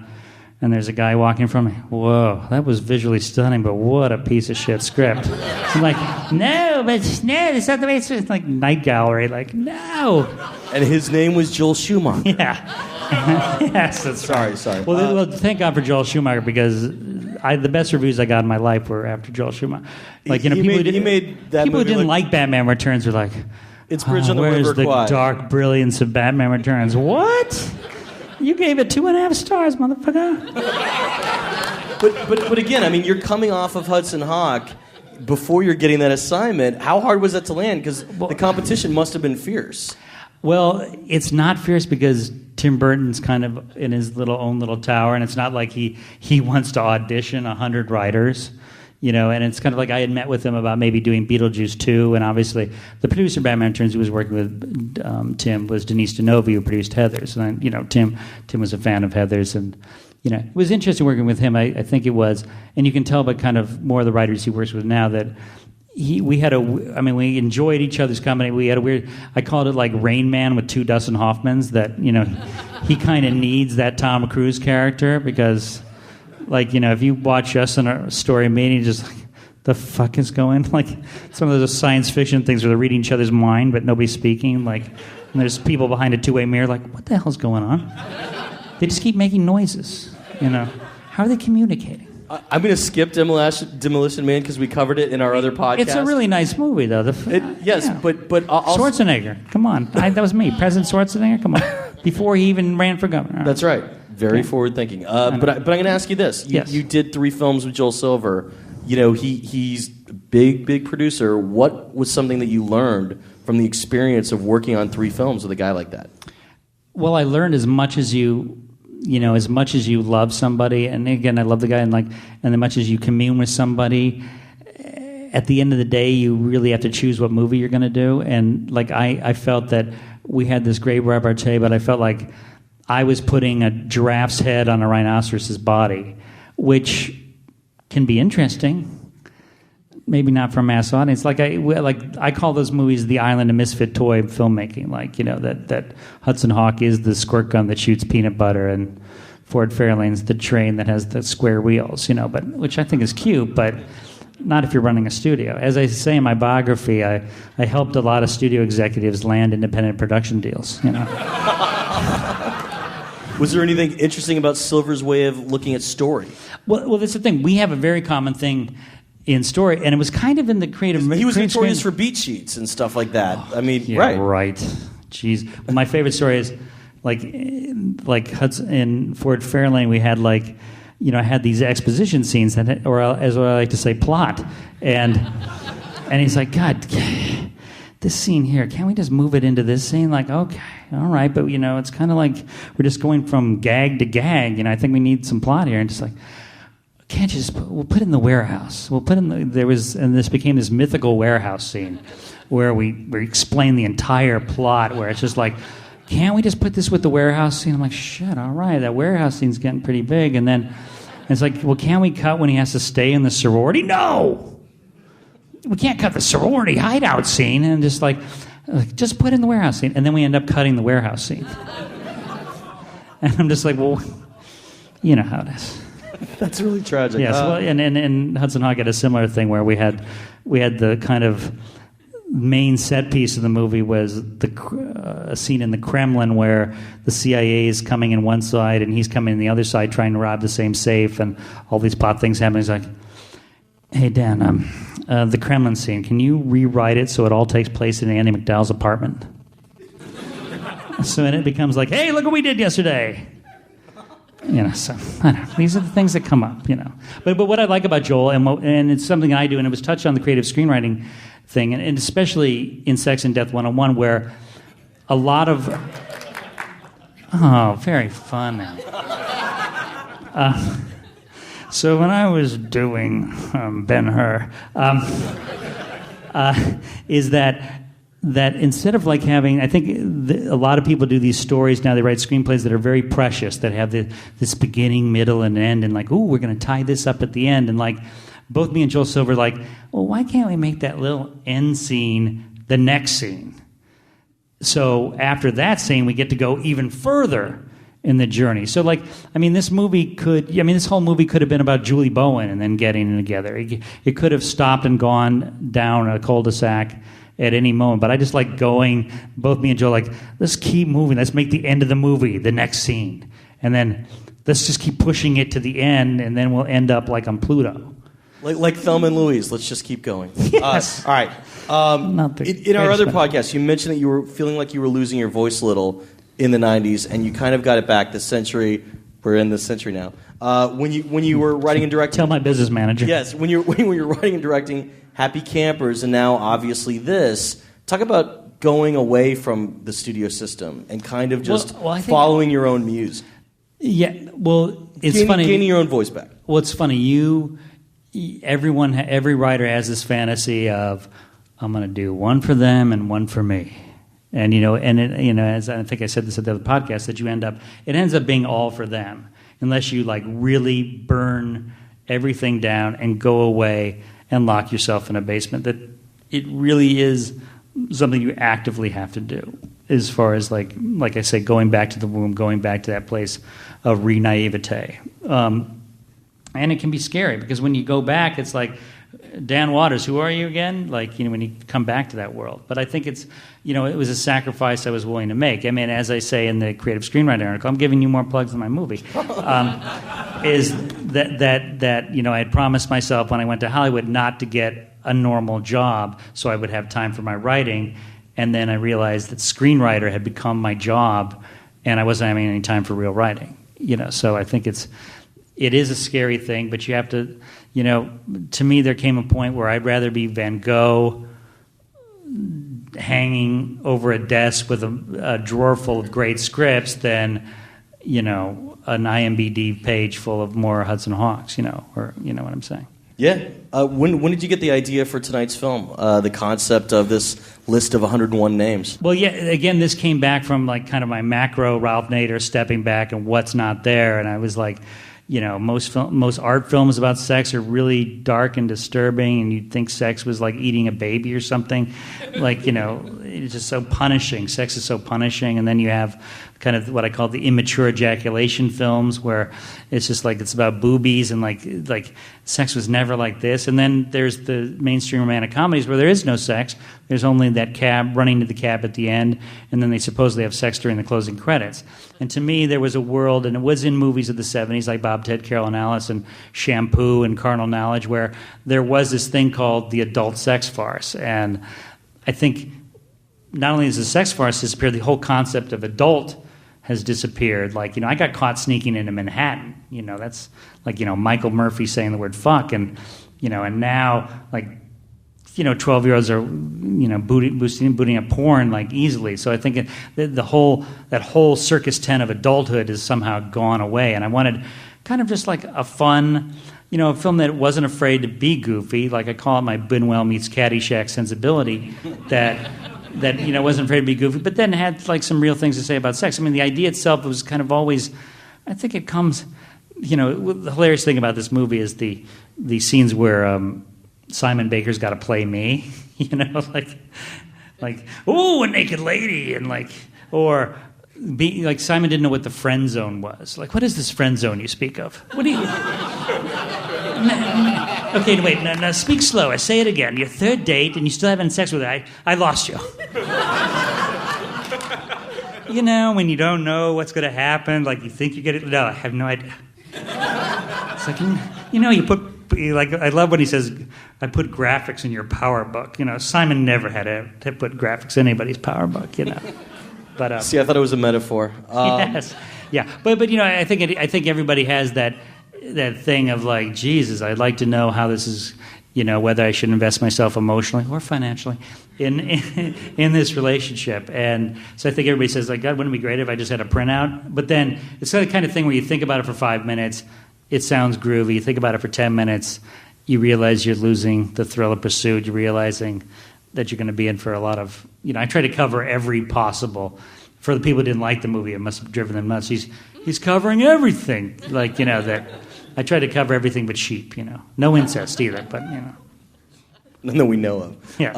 Speaker 2: And there's a guy walking from me. Whoa, that was visually stunning, but what a piece of shit script. I'm like, no, that's not the way it's like Night Gallery. Like, no.
Speaker 3: And his name was Joel Schumacher.
Speaker 2: Yeah. Yes, that's right.
Speaker 3: Sorry.
Speaker 2: Well, thank God for Joel Schumacher, because the best reviews I got in my life were after Joel Schumacher. Like, people who didn't like Batman Returns were like,
Speaker 3: it's Bridge on the River
Speaker 2: Where's the
Speaker 3: Kwai.
Speaker 2: dark brilliance of Batman Returns? What? You gave it 2.5 stars, motherfucker.
Speaker 3: But again, I mean, you're coming off of Hudson Hawk before you're getting that assignment. How hard was that to land? Because the competition must have been fierce.
Speaker 2: Well, it's not fierce because Tim Burton's kind of in his own little tower, and it's not like he wants to audition 100 writers, and it's kind of like I had met with him about maybe doing Beetlejuice 2, and obviously the producer of Batman Returns who was working with Tim was Denise Denovi, who produced Heathers, and Tim was a fan of Heathers, and it was interesting working with him. I think it was, and you can tell by kind of more of the writers he works with now that we enjoyed each other's company. We had a weird, I called it like Rain Man with 2 Dustin Hoffmans, that, he kind of needs that Tom Cruise character because, if you watch us in a story meeting, just like, the fuck is going? Like, some of those science fiction things where they're reading each other's mind, but nobody's speaking. Like, and there's people behind a two-way mirror, like, what the hell's going on? They just keep making noises, How are they communicating?
Speaker 3: I'm going to skip Demolition Man because we covered it in our other podcast.
Speaker 2: It's a really nice movie, though.
Speaker 3: Yes,
Speaker 2: yeah.
Speaker 3: but also...
Speaker 2: Schwarzenegger, come on. That was me. President Schwarzenegger, come on. Before he even ran for governor.
Speaker 3: That's right. Very forward-thinking. But I'm going to ask you this.
Speaker 2: Yes.
Speaker 3: You did 3 films with Joel Silver. He's a big producer. What was something that you learned from the experience of working on 3 films with a guy like that?
Speaker 2: Well, I learned as much as as much as you love somebody, and again, I love the guy, and as much as you commune with somebody, at the end of the day, you really have to choose what movie you're going to do. And I felt that we had this great repartee, but I felt like I was putting a giraffe's head on a rhinoceros's body, which can be interesting. Maybe not for a mass audience. I call those movies the island of misfit toy filmmaking. That Hudson Hawk is the squirt gun that shoots peanut butter, and Ford Fairlane's the train that has the square wheels. But which I think is cute, but not if you're running a studio. As I say in my biography, I helped a lot of studio executives land independent production deals.
Speaker 3: Was there anything interesting about Silver's way of looking at story?
Speaker 2: Well, that's the thing. We have a very common thing in story, and it was kind of in the creative...
Speaker 3: He was notorious for beat sheets and stuff like that.
Speaker 2: Right. Jeez. Well, my favorite story is, like Hudson in Ford Fairlane, we had I had these exposition scenes, or as what I like to say, plot. And he's like, God, this scene here, can't we just move it into this scene? Like, okay, all right, but, it's kind of like we're just going from gag to gag, I think we need some plot here. And just like... Can't you just we'll put it in the warehouse. We'll put in and this became this mythical warehouse scene where we explain the entire plot, where it's just like, can't we just put this with the warehouse scene? I'm like, shit, all right, that warehouse scene's getting pretty big. And then it's like, well, can't we cut when he has to stay in the sorority? No! We can't cut the sorority hideout scene. And just just put in the warehouse scene. And then we end up cutting the warehouse scene. And I'm just like, well, you know how it is.
Speaker 3: That's really tragic.
Speaker 2: Yes, and Hudson Hawk had a similar thing where we had the kind of main set piece of the movie was a scene in the Kremlin where the CIA is coming in one side and he's coming in the other side trying to rob the same safe, and all these plot things happen. He's like, hey, Dan, the Kremlin scene, can you rewrite it so it all takes place in Andy McDowell's apartment? So then it becomes like, hey, look what we did yesterday. So I don't know. These are the things that come up, But what I like about Joel, and it's something I do, and it was touched on the creative screenwriting thing, and especially in Sex and Death 101, where a lot of... Oh, very fun. So when I was doing Ben-Hur, is that instead of having, I think a lot of people do these stories now, they write screenplays that are very precious, that have this beginning, middle, and end, and we're going to tie this up at the end, and both me and Joel Silver well, why can't we make that little end scene the next scene? So after that scene, we get to go even further in the journey. So this whole movie could have been about Julie Bowen and then getting together. It could have stopped and gone down a cul-de-sac at any moment, but I just like going, both me and Joe, let's keep moving, let's make the end of the movie the next scene, and then let's just keep pushing it to the end, and then we'll end up on Pluto.
Speaker 3: Like Thelma and Louise, let's just keep going.
Speaker 2: Yes.
Speaker 3: All right. In our other podcast, you mentioned that you were feeling like you were losing your voice a little in the 90s, and you kind of got it back this century. We're in this century now. When you were writing and directing...
Speaker 2: Tell my business manager.
Speaker 3: Yes, when you were writing and directing Happy Campers, and now obviously this. Talk about going away from the studio system and kind of just
Speaker 2: I think,
Speaker 3: following your own muse?
Speaker 2: Yeah, well, it's funny.
Speaker 3: Gaining your own voice back.
Speaker 2: Well, it's funny. Every writer has this fantasy of, I'm going to do one for them and one for me. And, as I think I said this at the other podcast, that it ends up being all for them. Unless you like really burn everything down and go away and lock yourself in a basement, that it really is something you actively have to do. As far as like I say, going back to the womb, going back to that place of re-naivete. And it can be scary because when you go back, it's like, Dan Waters, who are you again? Like, when you come back to that world. But I think it's, it was a sacrifice I was willing to make. I mean, as I say in the creative screenwriter article, I'm giving you more plugs than my movie, is that I had promised myself when I went to Hollywood not to get a normal job so I would have time for my writing. And then I realized that screenwriter had become my job and I wasn't having any time for real writing. So I think it is a scary thing, but you have to, to me there came a point where I'd rather be Van Gogh hanging over a desk with a drawer full of great scripts than, an IMDb page full of more Hudson Hawks, or you know what I'm saying. Yeah.
Speaker 3: When did you get the idea for tonight's film, the concept of this list of 101 names?
Speaker 2: Well, yeah, again, this came back from like kind of my macro Ralph Nader stepping back and what's not there, and I was like, most art films about sex are really dark and disturbing, and you'd think sex was like eating a baby or something. Like, it's just so punishing. Sex is so punishing. And then you have kind of what I call the immature ejaculation films where it's just like it's about boobies and like sex was never like this. And then there's the mainstream romantic comedies where there is no sex. There's only that cab running to the cab at the end, and then they supposedly have sex during the closing credits. And to me, there was a world, and it was in movies of the 70s like Bob, Ted, Carol, and Alice and Shampoo and Carnal Knowledge, where there was this thing called the adult sex farce. And I think not only has the sex farce disappeared, the whole concept of adult has disappeared. Like, I got caught sneaking into Manhattan. That's like, Michael Murphy saying the word fuck. And, and now, like, 12-year-olds are, booting up porn, like, easily. So I think that whole circus tent of adulthood has somehow gone away. And I wanted kind of just like a fun, a film that wasn't afraid to be goofy. Like, I call it my Buñuel meets Caddyshack sensibility, that wasn't afraid to be goofy, but then had like some real things to say about sex. I mean, the idea itself was kind of always, I think it comes, the hilarious thing about this movie is the scenes where Simon Baker's got to play me, like, oh, a naked lady, and Simon didn't know what the friend zone was. Like, what is this friend zone you speak of? What do you... Okay, wait, now speak slow. I say it again. Your third date, and you still haven't had sex with her. I lost you. When you don't know what's going to happen, like you think you get it. No, I have no idea. It's like, you put, I love when he says, I put graphics in your power book. Simon never had to put graphics in anybody's power book, But
Speaker 3: see, I thought it was a metaphor.
Speaker 2: Yes, yeah, but I think everybody has that thing of like, Jesus, I'd like to know how this is, whether I should invest myself emotionally or financially in this relationship. And so I think everybody says, like, God, wouldn't it be great if I just had a printout? But then it's the kind of thing where you think about it for 5 minutes, it sounds groovy. You think about it for 10 minutes, you realize you're losing the thrill of pursuit. You're realizing that you're going to be in for a lot of, I try to cover every possible. For the people who didn't like the movie, it must have driven them nuts. He's covering everything. Like, that I try to cover everything but sheep, No incest either, but,
Speaker 3: None that we know of.
Speaker 2: Yeah.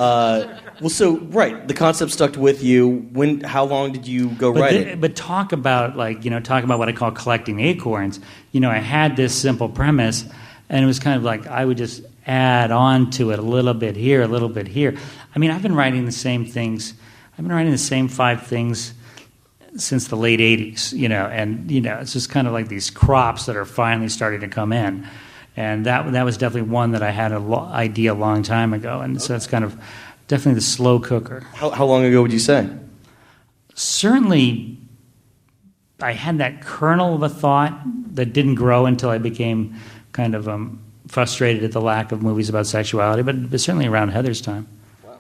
Speaker 3: Well, so, right, the concept stuck with you. How long did you go writing?
Speaker 2: But talk about, what I call collecting acorns. I had this simple premise, and it was kind of like I would just add on to it a little bit here, a little bit here. I mean, I've been writing the same things. I've been writing the same 5 things since the late 80s, and, it's just kind of like these crops that are finally starting to come in. And that was definitely one that I had an idea a long time ago. And so it's kind of definitely the slow cooker.
Speaker 3: How long ago would you say?
Speaker 2: Certainly, I had that kernel of a thought that didn't grow until I became kind of frustrated at the lack of movies about sexuality, but certainly around Heather's time.
Speaker 3: Wow.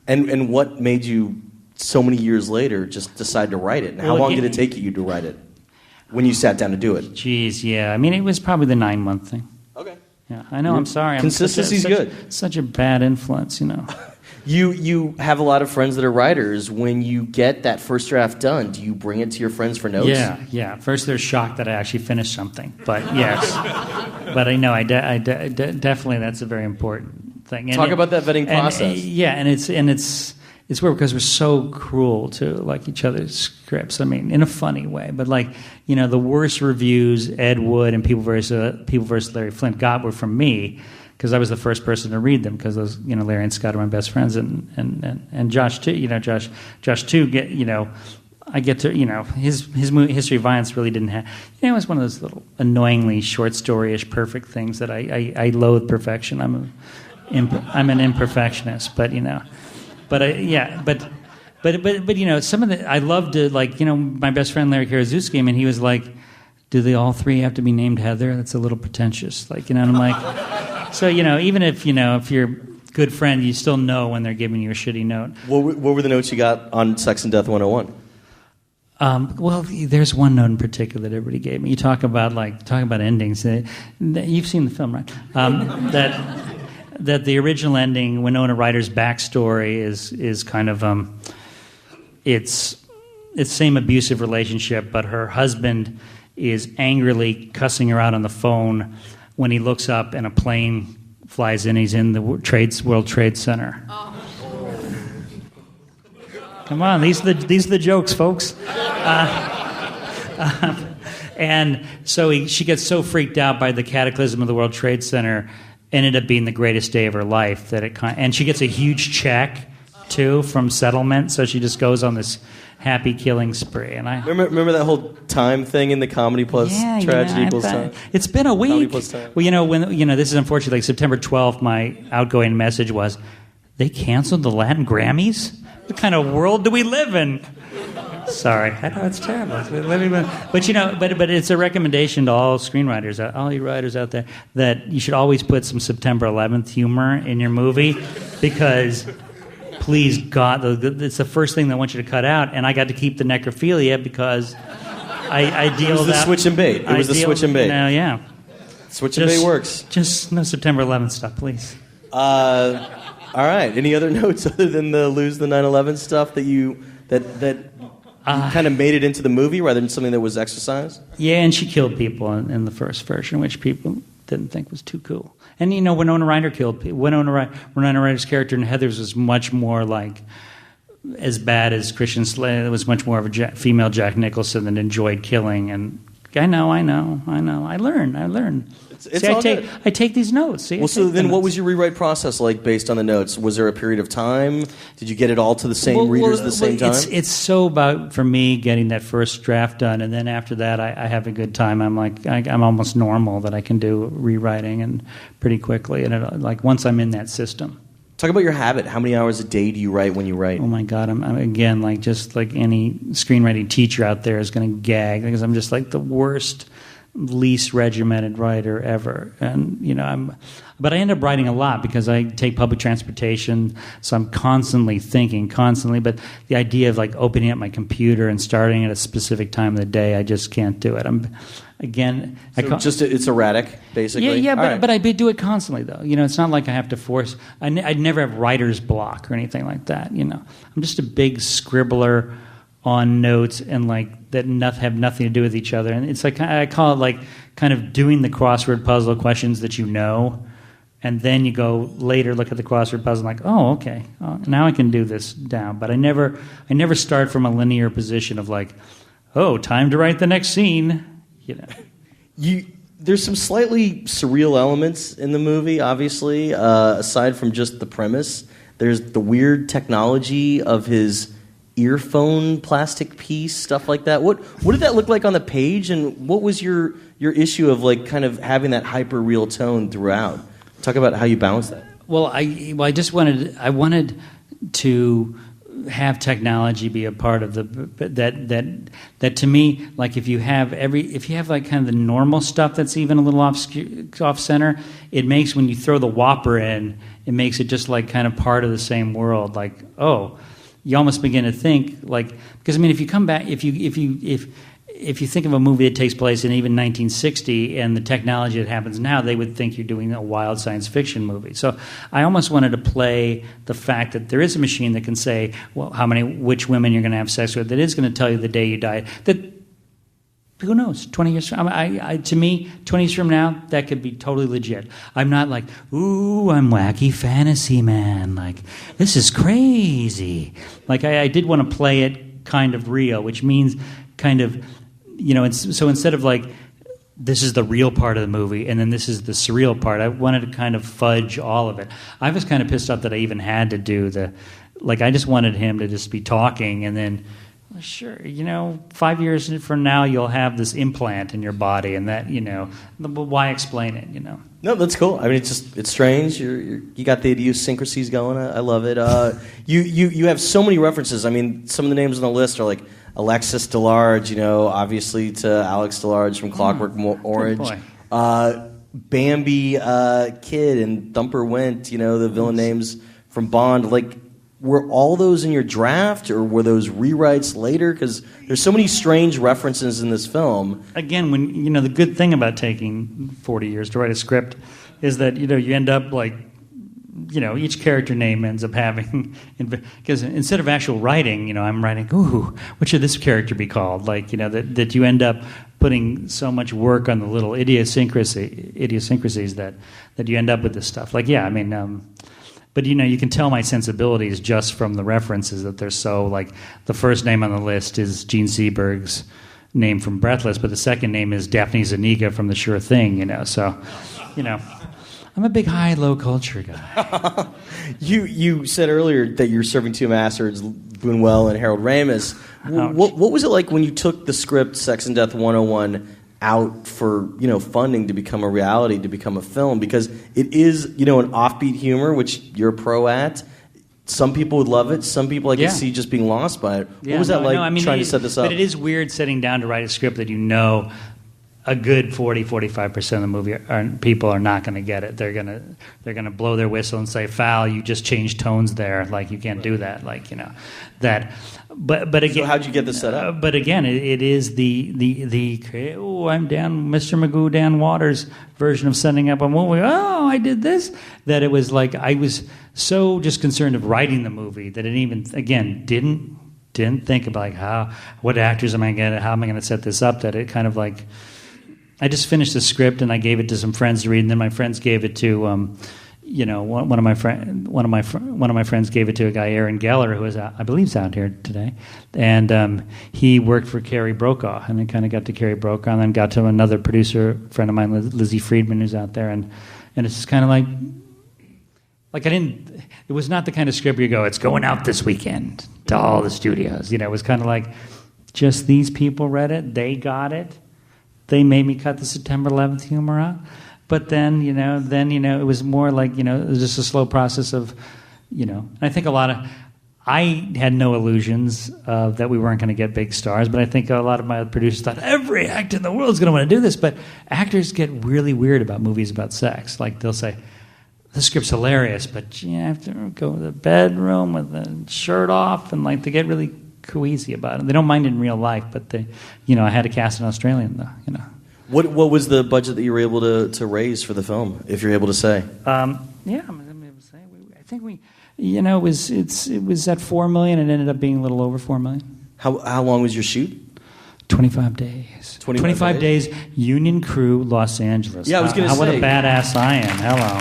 Speaker 3: And what made you, so many years later, just decide to write it? And how long did it take you to write it when you sat down to do it?
Speaker 2: Geez, yeah. I mean, it was probably the 9-month thing.
Speaker 3: Okay.
Speaker 2: Yeah, I know. I'm sorry.
Speaker 3: Consistency's good.
Speaker 2: Such a bad influence, you know.
Speaker 3: You have a lot of friends that are writers. When you get that first draft done, do you bring it to your friends for notes?
Speaker 2: Yeah. First, they're shocked that I actually finished something, but yes. But I know, definitely that's a very important thing.
Speaker 3: Talk about that vetting process.
Speaker 2: And it's weird because we're so cruel to like each other's scripts. I mean, in a funny way, but like, you know, the worst reviews Ed Wood and People versus Larry Flint got were from me, because I was the first person to read them, because those, you know, Larry and Scott are my best friends, and Josh too. You know, Josh too. I get to, you know, his History of Violence really didn't have. You know, it was one of those little annoyingly short story-ish perfect things that I loathe perfection. I'm an imperfectionist, but you know, but you know, some of the I love to, like, you know, my best friend Larry Karaszewski, I mean, he was like, do they all three have to be named Heather? That's a little pretentious, like, you know. And I'm like, so, you know, even if, you know, if you're a good friend, you still know when they're giving you a shitty note.
Speaker 3: What were the notes you got on Sex and Death 101?
Speaker 2: Well, there's one note in particular that everybody gave me. You talk about endings. You've seen the film, right? That the original ending, Winona Ryder's backstory is kind of it's same abusive relationship, but her husband is angrily cussing her out on the phone when he looks up and a plane flies in. He's in the World Trade Center. Oh. Come on, these are the jokes, folks. And so she gets so freaked out by the cataclysm of the World Trade Center, ended up being the greatest day of her life. And she gets a huge check too from settlement, so she just goes on this happy killing spree. And I
Speaker 3: remember that whole time thing in the Comedy Plus Tragedy equals time.
Speaker 2: It's been a week.
Speaker 3: Comedy Plus time.
Speaker 2: Well, you know, this is unfortunate. Like September 12th, my outgoing message was, they canceled the Latin Grammys? What kind of world do we live in? Sorry, I know it's terrible. But you know, but it's a recommendation to all screenwriters, all you writers out there, that you should always put some September 11th humor in your movie, because, please God, it's the first thing they want you to cut out. And I got to keep the necrophilia because I deal.
Speaker 3: It was the switch and bait. It was the switch and bait.
Speaker 2: No, yeah.
Speaker 3: Switch and bait works.
Speaker 2: Just no September 11th stuff, please.
Speaker 3: All right. Any other notes other than the lose the 9/11 stuff that you kind of made it into the movie rather than something that was exercised?
Speaker 2: Yeah, and she killed people in the first version, which people didn't think was too cool. And you know, Winona Ryder killed people. Winona Ryder's character in Heathers was much more like as bad as Christian Slater. It was much more of a female Jack Nicholson that enjoyed killing. And I know. I learn. See, I take these notes. See,
Speaker 3: well, so then what was your rewrite process like based on the notes? Was there a period of time? Did you get it all to the same readers at the same time?
Speaker 2: It's so about, for me, getting that first draft done, and then after that, I have a good time. I'm like, I'm almost normal that I can do rewriting and pretty quickly, and like once I'm in that system.
Speaker 3: Talk about your habit. How many hours a day do you write when you write?
Speaker 2: Oh my God, I'm again, like just like any screenwriting teacher out there is going to gag, because I'm just like the worst, least regimented writer ever. And you know, but I end up writing a lot because I take public transportation, so I'm constantly thinking, but the idea of like opening up my computer and starting at a specific time of the day, I just can't do it.
Speaker 3: It's erratic, basically.
Speaker 2: Yeah, but I do it constantly, though. You know, it's not like I have to force. I'd never have writer's block or anything like that. You know, I'm just a big scribbler on notes and like that have nothing to do with each other. And it's like, I call it like kind of doing the crossword puzzle questions that you know, and then you go later look at the crossword puzzle and like, oh, okay, now I can do this down. But I never start from a linear position of like, oh, time to write the next scene. You know,
Speaker 3: there's some slightly surreal elements in the movie. Obviously, aside from just the premise, there's the weird technology of his earphone plastic piece, stuff like that. What did that look like on the page, and what was your issue of like kind of having that hyper real tone throughout? Talk about how you balance that.
Speaker 2: Well, I wanted to have technology be a part of that to me, like if you have like kind of the normal stuff that's even a little off center, it makes, when you throw the Whopper in, it makes it just like kind of part of the same world. Like, oh, you almost begin to think like, because I mean, if you come back, if you think of a movie that takes place in even 1960 and the technology that happens now, they would think you're doing a wild science fiction movie. So I almost wanted to play the fact that there is a machine that can say, well, which women you're going to have sex with, that is going to tell you the day you die. That, who knows, 20 years from, to me, 20 years from now, that could be totally legit. I'm not like, ooh, I'm wacky fantasy man. Like, this is crazy. Like, I did want to play it kind of real, which means kind of, so instead of like, this is the real part of the movie and then this is the surreal part, I wanted to kind of fudge all of it. I was kind of pissed off that I even had to do I just wanted him to just be talking and then, sure, 5 years from now you'll have this implant in your body and that, why explain it,
Speaker 3: No, that's cool. I mean, it's strange. You got the idiosyncrasies going. I love it. You have so many references. I mean, some of the names on the list are like Alexis DeLarge, obviously to Alex DeLarge from Clockwork Orange. Bambi Kid and Thumper Went, the villain names from Bond. Like, were all those in your draft or were those rewrites later? Because there's so many strange references in this film. Again,
Speaker 2: when the good thing about taking 40 years to write a script is that, you end up like, each character name ends up having, because instead of actual writing, I'm writing, ooh, what should this character be called? Like, that you end up putting so much work on the little idiosyncrasies that you end up with this stuff. Like, yeah, I mean, but you can tell my sensibilities just from the references that they're so, like, the first name on the list is Gene Seberg's name from Breathless, but the second name is Daphne Zuniga from The Sure Thing, so, I'm a big high-low culture guy.
Speaker 3: You said earlier that you're serving two masters, Buñuel and Harold Ramis. What was it like when you took the script Sex and Death 101 out for funding to become a reality, to become a film? Because it is an offbeat humor, which you're a pro at. Some people would love it. Some people I can see just being lost by it. What was that like trying to set this up?
Speaker 2: But it is weird sitting down to write a script that a good 40-45% of the movie people are not going to get it. They're going to blow their whistle and say, "Foul! You just changed tones there. Like, you can't do that." Like, that. But again,
Speaker 3: so how'd you get this set up?
Speaker 2: But again, it is the I'm Dan, Mr. Magoo, Dan Waters version of setting up a movie. Oh, I did this. That it was like I was so just concerned of writing the movie that it even didn't think about like what actors am I going to, how am I going to set this up, that it kind of like. I just finished the script and I gave it to some friends to read, and then my friends gave it to, one of my friends gave it to a guy, Aaron Geller, who is I believe is out here today, and he worked for Carrie Brokaw, and then kind of got to Carrie Brokaw, and then got to another producer friend of mine, Lizzie Friedman, who's out there, and it's just kind of like it was not the kind of script you go, it's going out this weekend to all the studios, it was kind of like just these people read it, they got it. They made me cut the September 11th humor out, but then it was more like it was just a slow process of, And I think I had no illusions that we weren't going to get big stars, but I think a lot of my producers thought every actor in the world is going to want to do this. But actors get really weird about movies about sex. Like they'll say, "The script's hilarious, but you have to go to the bedroom with the shirt off," and like they get really queasy about it. They don't mind it in real life, but I had to cast an Australian though.
Speaker 3: What was the budget that you were able to raise for the film, if you're able to say?
Speaker 2: I'm able to say. I think we, it was at $4 million. It ended up being a little over $4 million.
Speaker 3: How long was your shoot?
Speaker 2: 25 days. 25 days. Union Crew, Los Angeles.
Speaker 3: Yeah, I was going to say.
Speaker 2: What a badass I am. Hello.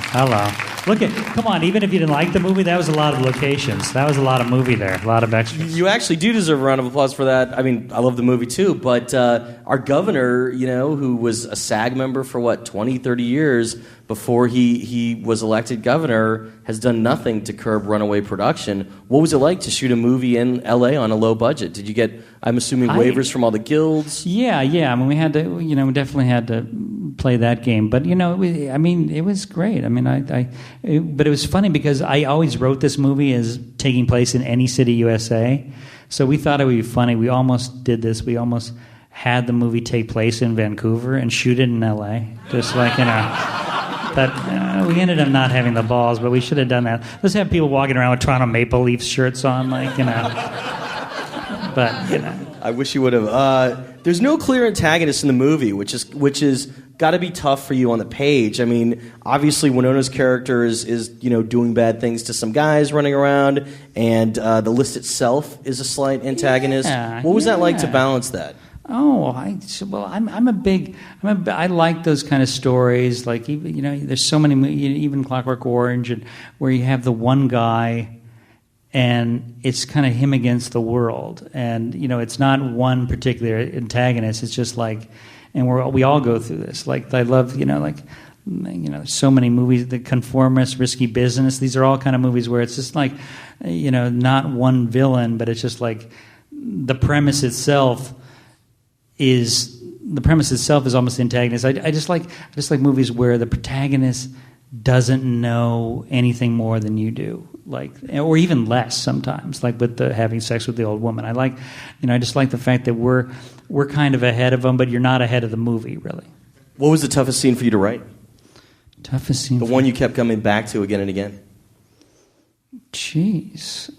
Speaker 2: Come on, even if you didn't like the movie, that was a lot of locations. That was a lot of movie there, a lot of extras.
Speaker 3: You actually do deserve a round of applause for that. I mean, I love the movie too, but our governor, who was a SAG member for 20, 30 years before he was elected governor, has done nothing to curb runaway production. What was it like to shoot a movie in L.A. on a low budget? Did you get, I'm assuming, waivers from all the guilds?
Speaker 2: Yeah. I mean, we had to, we definitely had to play that game. But it was great. I mean, but it was funny because I always wrote this movie as taking place in any city USA. So we thought it would be funny. We almost did this. We almost had the movie take place in Vancouver and shoot it in LA. Just like, But we ended up not having the balls, but we should have done that. Let's have people walking around with Toronto Maple Leafs shirts on, But,
Speaker 3: I wish you would have. There's no clear antagonist in the movie, which is got to be tough for you on the page. I mean, obviously Winona's character is doing bad things to some guys running around, and the list itself is a slight antagonist. What was that like to balance that?
Speaker 2: Oh, I like those kind of stories. Like, there's so many, even Clockwork Orange, and where you have the one guy, and it's kind of him against the world, and it's not one particular antagonist. It's just like, and we all go through this. Like, I love, there's so many movies, The Conformist, Risky Business. These are all kind of movies where it's just like, not one villain, but it's just like the premise itself is almost the antagonist. I just like movies where the protagonist doesn't know anything more than you do, like, or even less sometimes, like with the having sex with the old woman. I just like the fact that we're kind of ahead of them, but you're not ahead of the movie, really.
Speaker 3: What was the toughest scene for you to write?
Speaker 2: Toughest scene?
Speaker 3: The one you kept coming back to again and again.
Speaker 2: Jeez.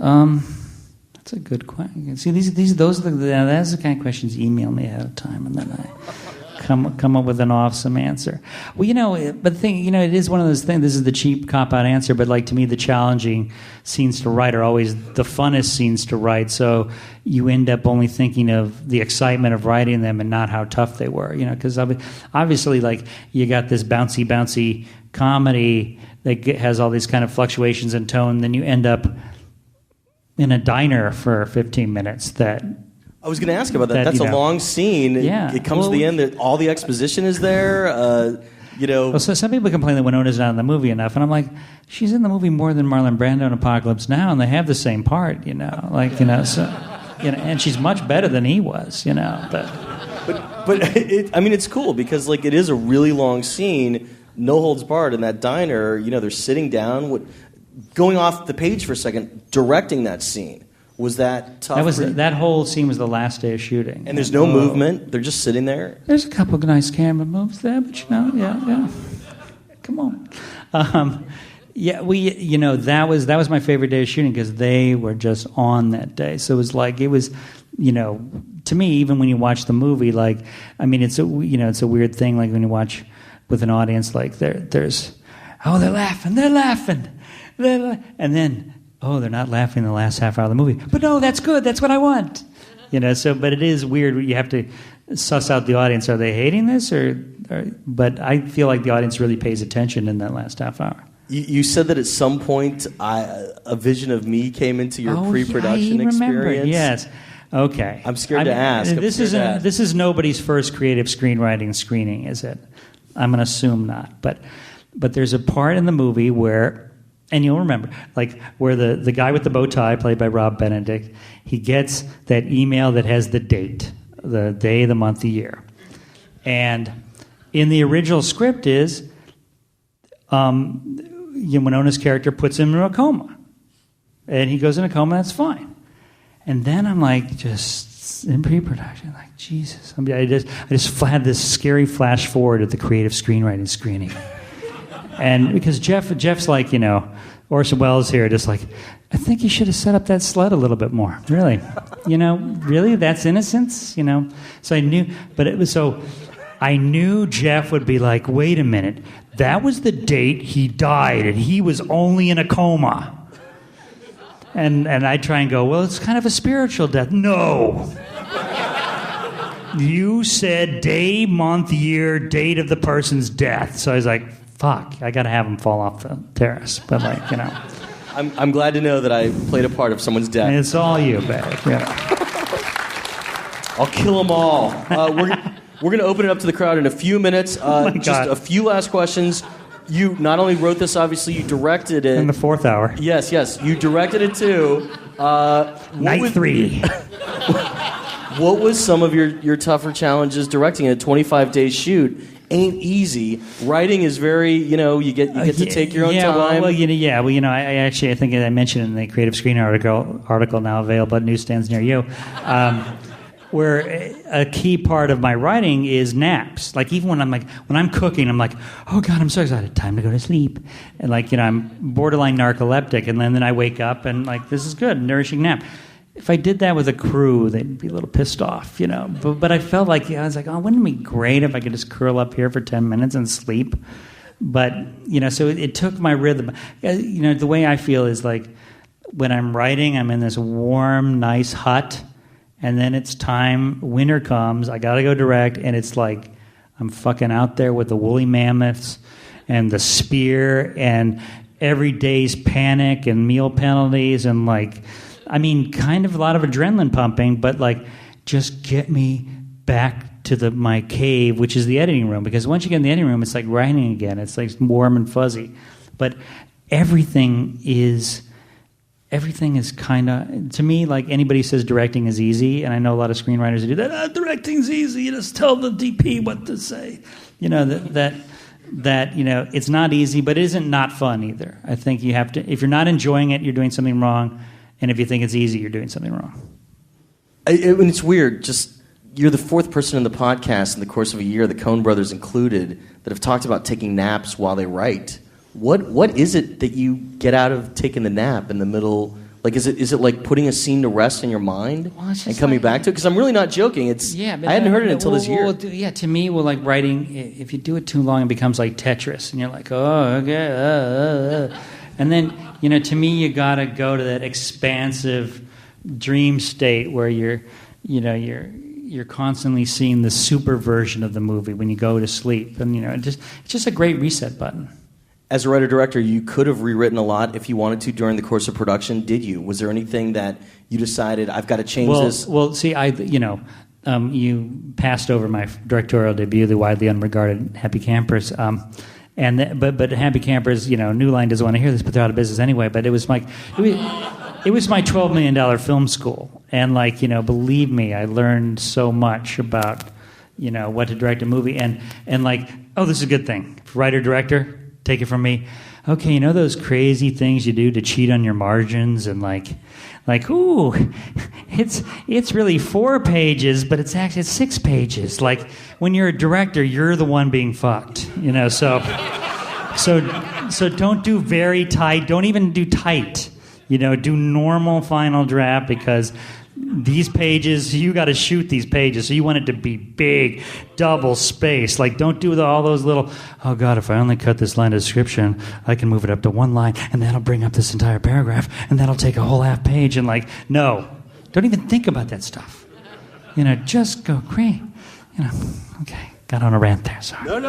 Speaker 2: That's a good question. See, that's the kind of questions you email me ahead of time, and then I come up with an awesome answer. Well, but the thing, it is one of those things. This is the cheap cop-out answer, but like to me, the challenging scenes to write are always the funnest scenes to write. So you end up only thinking of the excitement of writing them and not how tough they were. Because obviously, like, you got this bouncy comedy that has all these kind of fluctuations in tone. Then you end up in a diner for 15 minutes. That
Speaker 3: I was going to ask about that. That's a long scene.
Speaker 2: Yeah.
Speaker 3: It comes to the end that all the exposition is there.
Speaker 2: Well, so some people complain that Winona's not in the movie enough, and I'm like, she's in the movie more than Marlon Brando in Apocalypse Now, and they have the same part, and she's much better than he was, But
Speaker 3: it's cool because like it is a really long scene, no holds barred in that diner. They're sitting down. Going off the page for a second, directing that scene, was that tough?
Speaker 2: That whole scene was the last day of shooting.
Speaker 3: And there's no movement; they're just sitting there.
Speaker 2: There's a couple of nice camera moves there, but yeah. Come on, that was my favorite day of shooting because they were just on that day. So it was to me, even when you watch the movie, like, I mean, it's a weird thing, like when you watch with an audience, like there's they're laughing. And then, they're not laughing the last half hour of the movie. But no, that's good. That's what I want. But it is weird. You have to suss out the audience. Are they hating this? But I feel like the audience really pays attention in that last half hour.
Speaker 3: You said that at some point a vision of me came into your pre-production experience.
Speaker 2: Yes. Okay.
Speaker 3: I'm scared to ask.
Speaker 2: This is nobody's first creative screenwriting screening, is it? I'm going to assume not. But there's a part in the movie where, and you'll remember, like where the guy with the bow tie, played by Rob Benedict, he gets that email that has the date, the day, the month, the year. And in the original script is Winona's character puts him in a coma. And he goes in a coma, that's fine. And then I'm like, just in pre-production, like, Jesus. I just had this scary flash forward at the creative screenwriting screening. And because Jeff's like, Orson Welles here, just like, I think you should have set up that sled a little bit more. Really? Really? That's innocence? So I knew, I knew Jeff would be like, wait a minute, that was the date he died, and he was only in a coma. And I try and go, well, it's kind of a spiritual death. No. You said day, month, year, date of the person's death. So I was like, fuck, I got to have him fall off the terrace. But
Speaker 3: I'm glad to know that I played a part of someone's death.
Speaker 2: And it's all you, babe.
Speaker 3: I'll kill them all. We're going to open it up to the crowd in a few minutes. Just a few last questions. You not only wrote this, obviously, you directed it.
Speaker 2: In the fourth hour.
Speaker 3: Yes, you directed it too.
Speaker 2: Night 3.
Speaker 3: What was some of your tougher challenges directing a 25-day shoot ain't easy. Writing is very, you get to take your own time.
Speaker 2: I think I mentioned in the Creative Screen article now available at newsstands near you, where a key part of my writing is naps. Like even when I'm cooking, I'm like, oh God, I'm so excited, time to go to sleep. And I'm borderline narcoleptic, and then I wake up and this is good, nourishing nap. If I did that with a crew, they'd be a little pissed off, But I felt I was like, oh, wouldn't it be great if I could just curl up here for 10 minutes and sleep? But, so it took my rhythm. The way I feel is when I'm writing, I'm in this warm, nice hut, and then it's time, winter comes, I gotta go direct, and it's I'm fucking out there with the woolly mammoths and the spear and every day's panic and meal penalties and kind of a lot of adrenaline pumping, but just get me back to my cave, which is the editing room. Because once you get in the editing room, it's like writing again. It's warm and fuzzy. But everything is kind of, to me, anybody says directing is easy, and I know a lot of screenwriters who do that. Directing's easy. You just tell the DP what to say. That it's not easy, but it isn't not fun either. I think you have to. If you're not enjoying it, you're doing something wrong. And if you think it's easy, you're doing something wrong.
Speaker 3: It's weird. Just you're the fourth person in the podcast in the course of a year, the Coen brothers included, that have talked about taking naps while they write. What is it that you get out of taking the nap in the middle? Is it like putting a scene to rest in your mind and coming back to it? Because I'm really not joking. I hadn't heard it until this year.
Speaker 2: To me, writing, if you do it too long, it becomes like Tetris, and you're like, oh, okay, and then, to me, you gotta go to that expansive dream state where you're constantly seeing the super version of the movie when you go to sleep, and it's just a great reset button.
Speaker 3: As a writer-director, you could have rewritten a lot if you wanted to during the course of production. Did you? Was there anything that you decided, I've got to change this?
Speaker 2: Well, see, you passed over my directorial debut, the widely unregarded Happy Campers. But Happy Campers, New Line doesn't want to hear this, but they're out of business anyway. But it was my $12 million film school, and believe me, I learned so much about what to direct a movie, and this is a good thing, writer director. Take it from me. Okay, those crazy things you do to cheat on your margins and it's really 4 pages, but it's 6 pages. When you're a director, you're the one being fucked. So don't do very tight. Don't even do tight. Do normal final draft, because these pages, you got to shoot these pages, so you want it to be big, double space. Don't do all those little, oh God, if I only cut this line of description, I can move it up to 1 line, and that'll bring up this entire paragraph, and that'll take a whole half page, and no, don't even think about that stuff. Just go great. Okay, got on a rant there, sorry.
Speaker 3: No,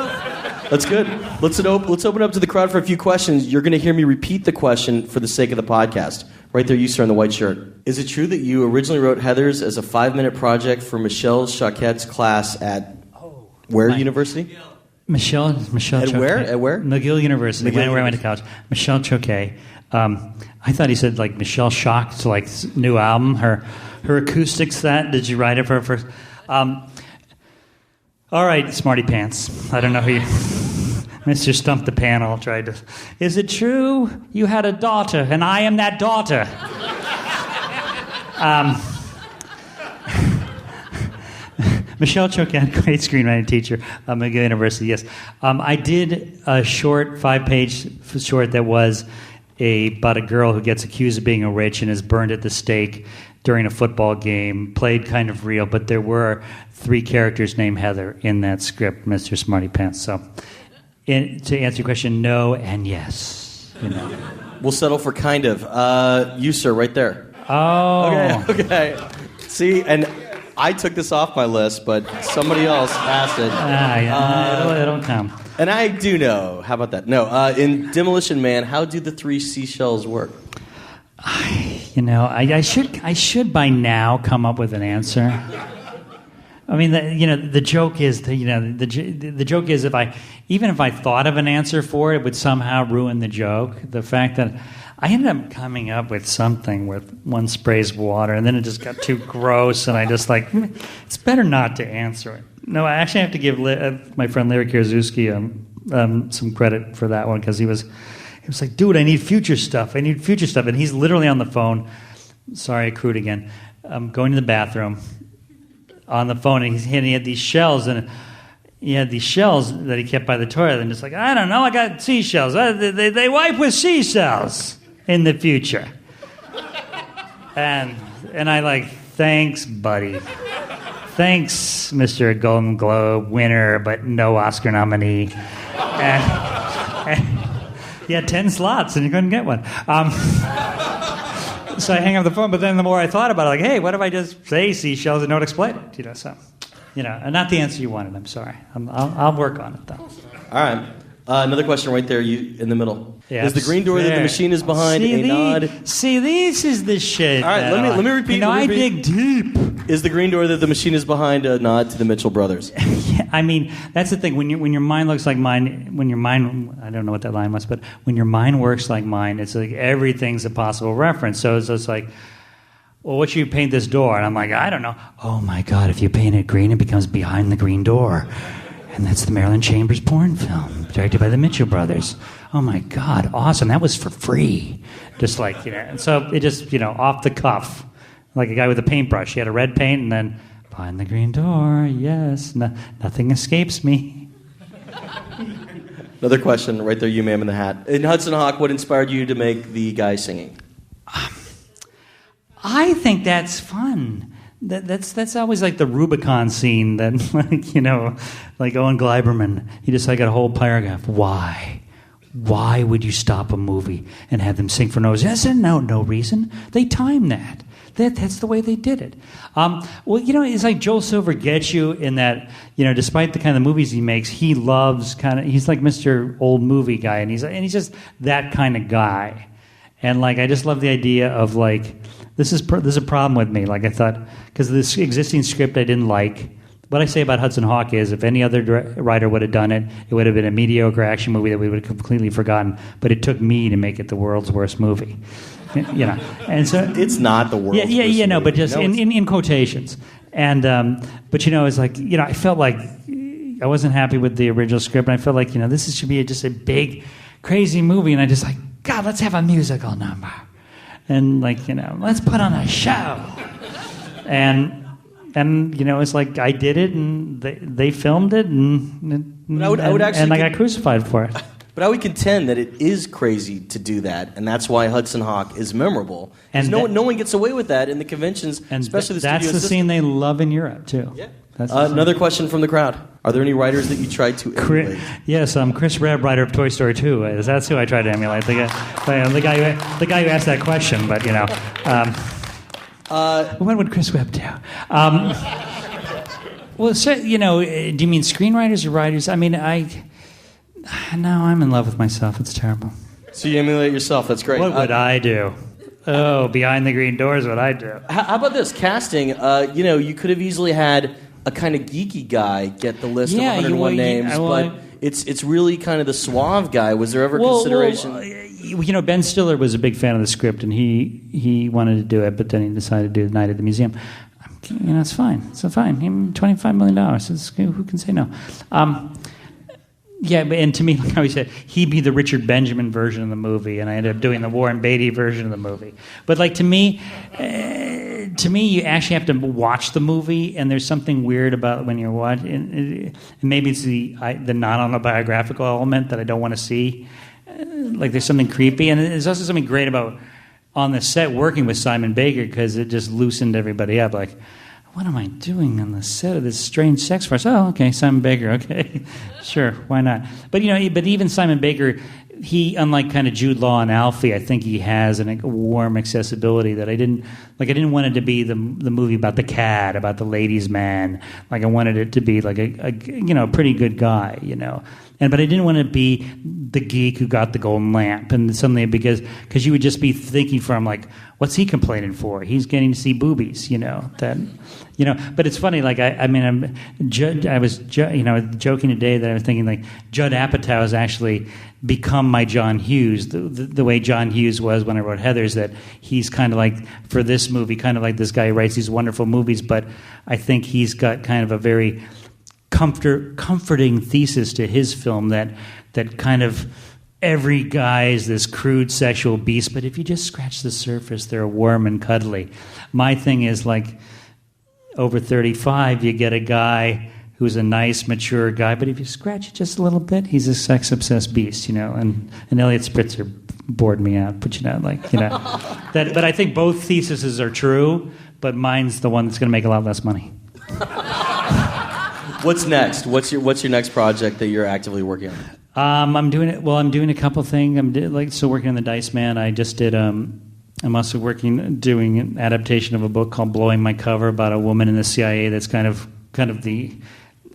Speaker 3: that's good. Let's open up to the crowd for a few questions. You're going to hear me repeat the question for the sake of the podcast. Right there, you, sir, in the white shirt. Is it true that you originally wrote Heathers as a 5-minute project for Michelle Choquette's class at university?
Speaker 2: Michelle
Speaker 3: At
Speaker 2: Choquette.
Speaker 3: where? At where?
Speaker 2: McGill University, where I went to college. Michelle Choquette. I thought he said Michelle Shock's new album, her acoustic set. Did you write it for her first? All right, Smarty Pants. I don't know who you... Mr. Stump the Panel tried to... Is it true you had a daughter, and I am that daughter? Michelle Choquette, great screenwriting teacher at McGill University, yes. I did a short, 5-page short that was about a girl who gets accused of being a witch and is burned at the stake during a football game, played kind of real, but there were 3 characters named Heather in that script, Mr. Smarty Pants, so... to answer your question, no and yes.
Speaker 3: We'll settle for kind of. You, sir, right there.
Speaker 2: Oh.
Speaker 3: Okay. See, and I took this off my list, but somebody else asked it.
Speaker 2: It'll come.
Speaker 3: And I do know. How about that? No. In Demolition Man, how do the 3 seashells work?
Speaker 2: I should by now come up with an answer. I mean, the joke is, the joke is if I thought of an answer for it, it would somehow ruin the joke. The fact that I ended up coming up with something where one sprays water, and then it just got too gross, and I just it's better not to answer it. No, I actually have to give my friend Larry Kierzewski some credit for that one, because he was like, dude, I need future stuff. And he's literally on the phone. Sorry, I crude again. Going to the bathroom on the phone, and he had these shells, and he had these shells that he kept by the toilet, and just like, I don't know, I got seashells. They wipe with seashells in the future. And I like, thanks, buddy. Thanks, Mr. Golden Globe winner, but no Oscar nominee. And he had 10 slots, and you couldn't get one. So I hang up the phone, but then the more I thought about it, like, hey, what if I just say seashells and don't explain it? And not the answer you wanted. I'm sorry. I'll work on it, though.
Speaker 3: All right. Another question right there, you in the middle.
Speaker 2: Yeah,
Speaker 3: is the green door that the machine is behind nod?
Speaker 2: See, this is the shit.
Speaker 3: All right, let me repeat.
Speaker 2: I dig deep.
Speaker 3: Is the green door that the machine is behind a nod to the Mitchell brothers?
Speaker 2: Yeah, I mean, that's the thing. When your mind looks like mine, when your mind, I don't know what that line was, but when your mind works like mine, it's like everything's a possible reference. So it's just like, well, what should you paint this door? And I'm like, I don't know. Oh my God, if you paint it green, it becomes Behind the Green Door. And that's the Marilyn Chambers porn film, directed by the Mitchell brothers. Oh my God, awesome. That was for free. Just like, and so it just, off the cuff. Like a guy with a paintbrush. He had a red paint, and then, Behind the Green Door, yes, nothing escapes me.
Speaker 3: Another question right there, you ma'am in the hat. In Hudson Hawk, what inspired you to make the guy singing?
Speaker 2: I think that's fun. That's always like the Rubicon scene that, like Owen Gleiberman. He just got a whole paragraph. Why? Why would you stop a movie and have them sing for no reason? I said, no reason. They timed that. That's the way they did it. It's like Joel Silver gets you in that, despite the kind of movies he makes, he loves he's like Mr. Old Movie guy, and he's just that kind of guy. And I just love the idea of this is a problem with me. I thought, because this existing script I didn't like. What I say about Hudson Hawk is, if any other writer would have done it, it would have been a mediocre action movie that we would have completely forgotten. But it took me to make it the world's worst movie. And so
Speaker 3: it's not the world's worst
Speaker 2: movie. No, but just
Speaker 3: no,
Speaker 2: in quotations. And but it's like, I felt like I wasn't happy with the original script, and I felt like this should be just a big, crazy movie, and I just God, let's have a musical number, and let's put on a show, and it's like I did it, and they filmed it, and I got crucified for it.
Speaker 3: But I would contend that it is crazy to do that, and that's why Hudson Hawk is memorable. And no one gets away with that in the conventions,
Speaker 2: and
Speaker 3: especially the
Speaker 2: studio system. That's the scene they love in Europe too.
Speaker 3: Yeah. Another question from the crowd: are there any writers that you tried to emulate?
Speaker 2: Yes, Chris Rebb, writer of Toy Story 2. That's who I tried to emulate. The guy who asked that question. But what would Chris Rebb do? Well, so, do you mean screenwriters or writers? I mean, no, I'm in love with myself. It's terrible.
Speaker 3: So you emulate yourself. That's great.
Speaker 2: What would I do? Oh, Behind the Green Door is what I do.
Speaker 3: How about this? Casting, you could have easily had a kind of geeky guy get the list of 101 names, but it's really kind of the suave guy. Was there ever consideration?
Speaker 2: Ben Stiller was a big fan of the script, and he wanted to do it, but then he decided to do Night at the Museum. It's fine. It's fine. $25 million. Who can say no? Yeah, and to me, like I always said, he'd be the Richard Benjamin version of the movie, and I ended up doing the Warren Beatty version of the movie. But to me, you actually have to watch the movie, and there's something weird about when you're watching. And maybe it's the non-autobiographical element that I don't want to see. There's something creepy, and there's also something great about on the set working with Simon Baker, because it just loosened everybody up. What am I doing on the set of this strange sex farce? Oh, okay, Simon Baker, okay. Sure, why not? But but even Simon Baker, he, unlike kind of Jude Law and Alfie, I think he has a warm accessibility that I didn't want it to be the movie about the cat, about the ladies' man. I wanted it to be a pretty good guy, but I didn't want to be the geek who got the golden lamp, and suddenly because you would just be thinking from what's he complaining for? He's getting to see boobies, But it's funny, I was joking today that I was thinking Judd Apatow has actually become my John Hughes, the way John Hughes was when I wrote Heathers. That he's kind of for this movie, kind of like this guy who writes these wonderful movies, but I think he's got kind of a very comforting thesis to his film that kind of every guy is this crude sexual beast, but if you just scratch the surface, they're warm and cuddly. My thing is like over 35, you get a guy who's a nice, mature guy, but if you scratch it just a little bit, he's a sex-obsessed beast, And Elliot Spitzer bored me out, but that. But I think both theses are true, but mine's the one that's going to make a lot less money.
Speaker 3: What's next? What's your next project that you're actively working on?
Speaker 2: I'm doing it. Well, I'm doing a couple things. I'm still working on The Dice Man. I just did. I'm also doing an adaptation of a book called Blowing My Cover about a woman in the CIA. That's kind of the.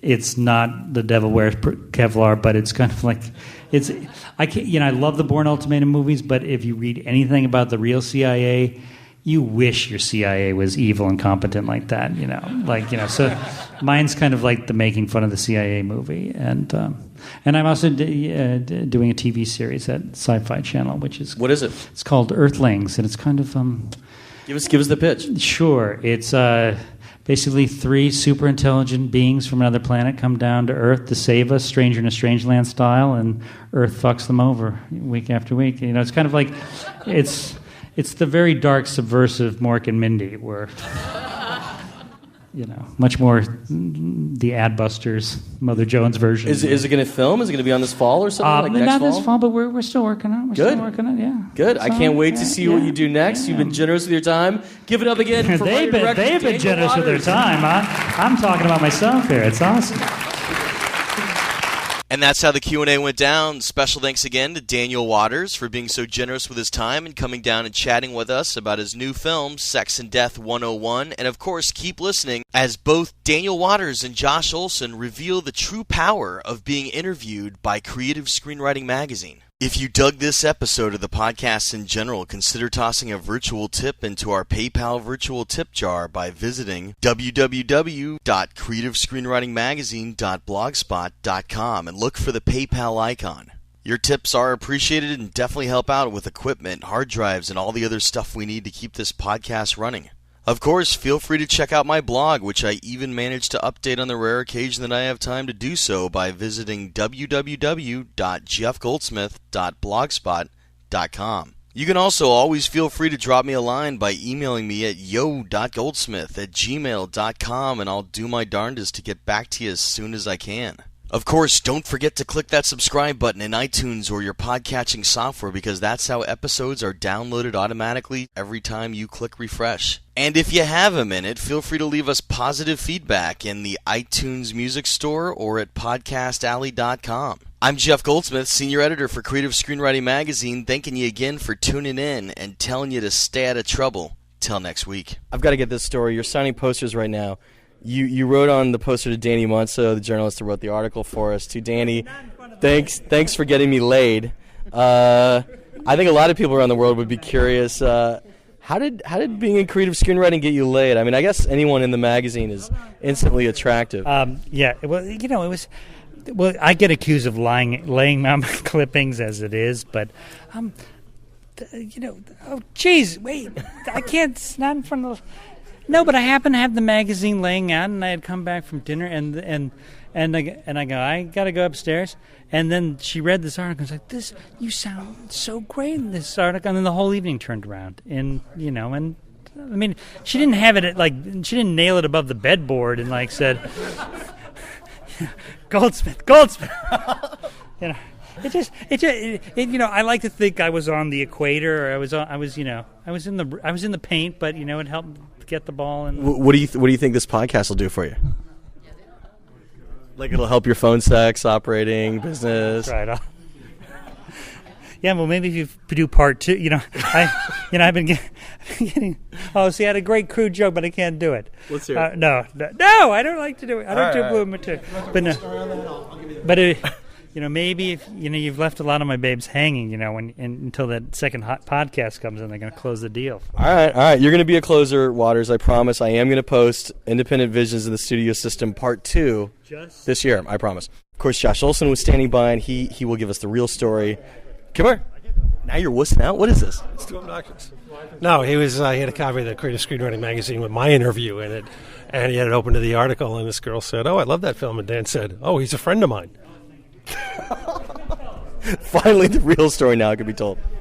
Speaker 2: It's not The Devil Wears Kevlar, but it's kind of like it's. I love the Bourne Ultimatum movies, but if you read anything about the real CIA, you wish your CIA was evil and competent like that. So mine's kind of like the making fun of the CIA movie, and I'm also doing a TV series at Sci-Fi Channel, which is
Speaker 3: what is it?
Speaker 2: It's called Earthlings, and it's kind of
Speaker 3: give us the pitch.
Speaker 2: Sure, it's basically 3 super intelligent beings from another planet come down to Earth to save us, stranger in a strange land style, and Earth fucks them over week after week. It's kind of like it's the very dark, subversive Mork and Mindy, where much more the Adbusters, Mother Jones version.
Speaker 3: Is it going to film? Is it going to be on this fall or something? Next
Speaker 2: not
Speaker 3: fall?
Speaker 2: This fall, but we're still working on it.
Speaker 3: Good.
Speaker 2: Still working on it, yeah.
Speaker 3: Good. I can't wait to see what you do next. You've been generous with your time. Give it up again for
Speaker 2: they've been generous with their time. I'm talking about myself here. It's awesome.
Speaker 1: And that's how the Q&A went down. Special thanks again to Daniel Waters for being so generous with his time and coming down and chatting with us about his new film, Sex and Death 101. And of course, keep listening as both Daniel Waters and Josh Olson reveal the true power of being interviewed by Creative Screenwriting Magazine. If you dug this episode of the podcast in general, consider tossing a virtual tip into our PayPal virtual tip jar by visiting www.creativescreenwritingmagazine.blogspot.com and look for the PayPal icon. Your tips are appreciated and definitely help out with equipment, hard drives, and all the other stuff we need to keep this podcast running. Of course, feel free to check out my blog, which I even managed to update on the rare occasion that I have time to do so by visiting www.jeffgoldsmith.blogspot.com. You can also always feel free to drop me a line by emailing me at yo.goldsmith@gmail.com, and I'll do my darndest to get back to you as soon as I can. Of course, don't forget to click that subscribe button in iTunes or your podcatching software, because that's how episodes are downloaded automatically every time you click refresh. And if you have a minute, feel free to leave us positive feedback in the iTunes Music Store or at podcastalley.com. I'm Jeff Goldsmith, Senior Editor for Creative Screenwriting Magazine, thanking you again for tuning in and telling you to stay out of trouble. Till next week. I've got to get this story. You're signing posters right now. You wrote on the poster to Danny Munso, the journalist who wrote the article for us. To Danny, thanks for getting me laid. I think a lot of people around the world would be curious. How did being in creative screenwriting get you laid? I mean, I guess anyone in the magazine is instantly attractive.
Speaker 2: Yeah. Well, it was. Well, I get accused of laying out my clippings as it is, but oh, geez, wait, I can't. It's not in front of. No, but I happened to have the magazine laying out, and I had come back from dinner, and I go, I got to go upstairs. And then she read this article, and was like, "This, you sound so great in this article." And then the whole evening turned around, and I mean, she didn't have it she didn't nail it above the bedboard, and said, "Goldsmith." I like to think I was on the equator, or I was in the paint, but it helped get the ball. And
Speaker 3: what do you think this podcast will do for you? It'll help your phone sex, operating, business.
Speaker 2: Right. Yeah, well, maybe if you do part 2, I've been getting. Oh, see, I had a great crude joke, but I can't do it.
Speaker 3: Let's hear it.
Speaker 2: No, I don't like to do it. I don't do blue material. But no, maybe if you've left a lot of my babes hanging, until that second hot podcast comes in, they're going to close the deal.
Speaker 3: All right. You're going to be a closer, Waters. I promise. I am going to post Independent Visions in the Studio System Part 2 this year. I promise. Of course, Josh Olson was standing by, and he will give us the real story. Come here. Now you're wussing out? What is this?
Speaker 4: It's too obnoxious. No, he had a copy of the Creative Screenwriting magazine with my interview in it, and he had it open to the article, and this girl said, "Oh, I love that film," and Dan said, "Oh, he's a friend of mine."
Speaker 3: Finally, the real story now can be told.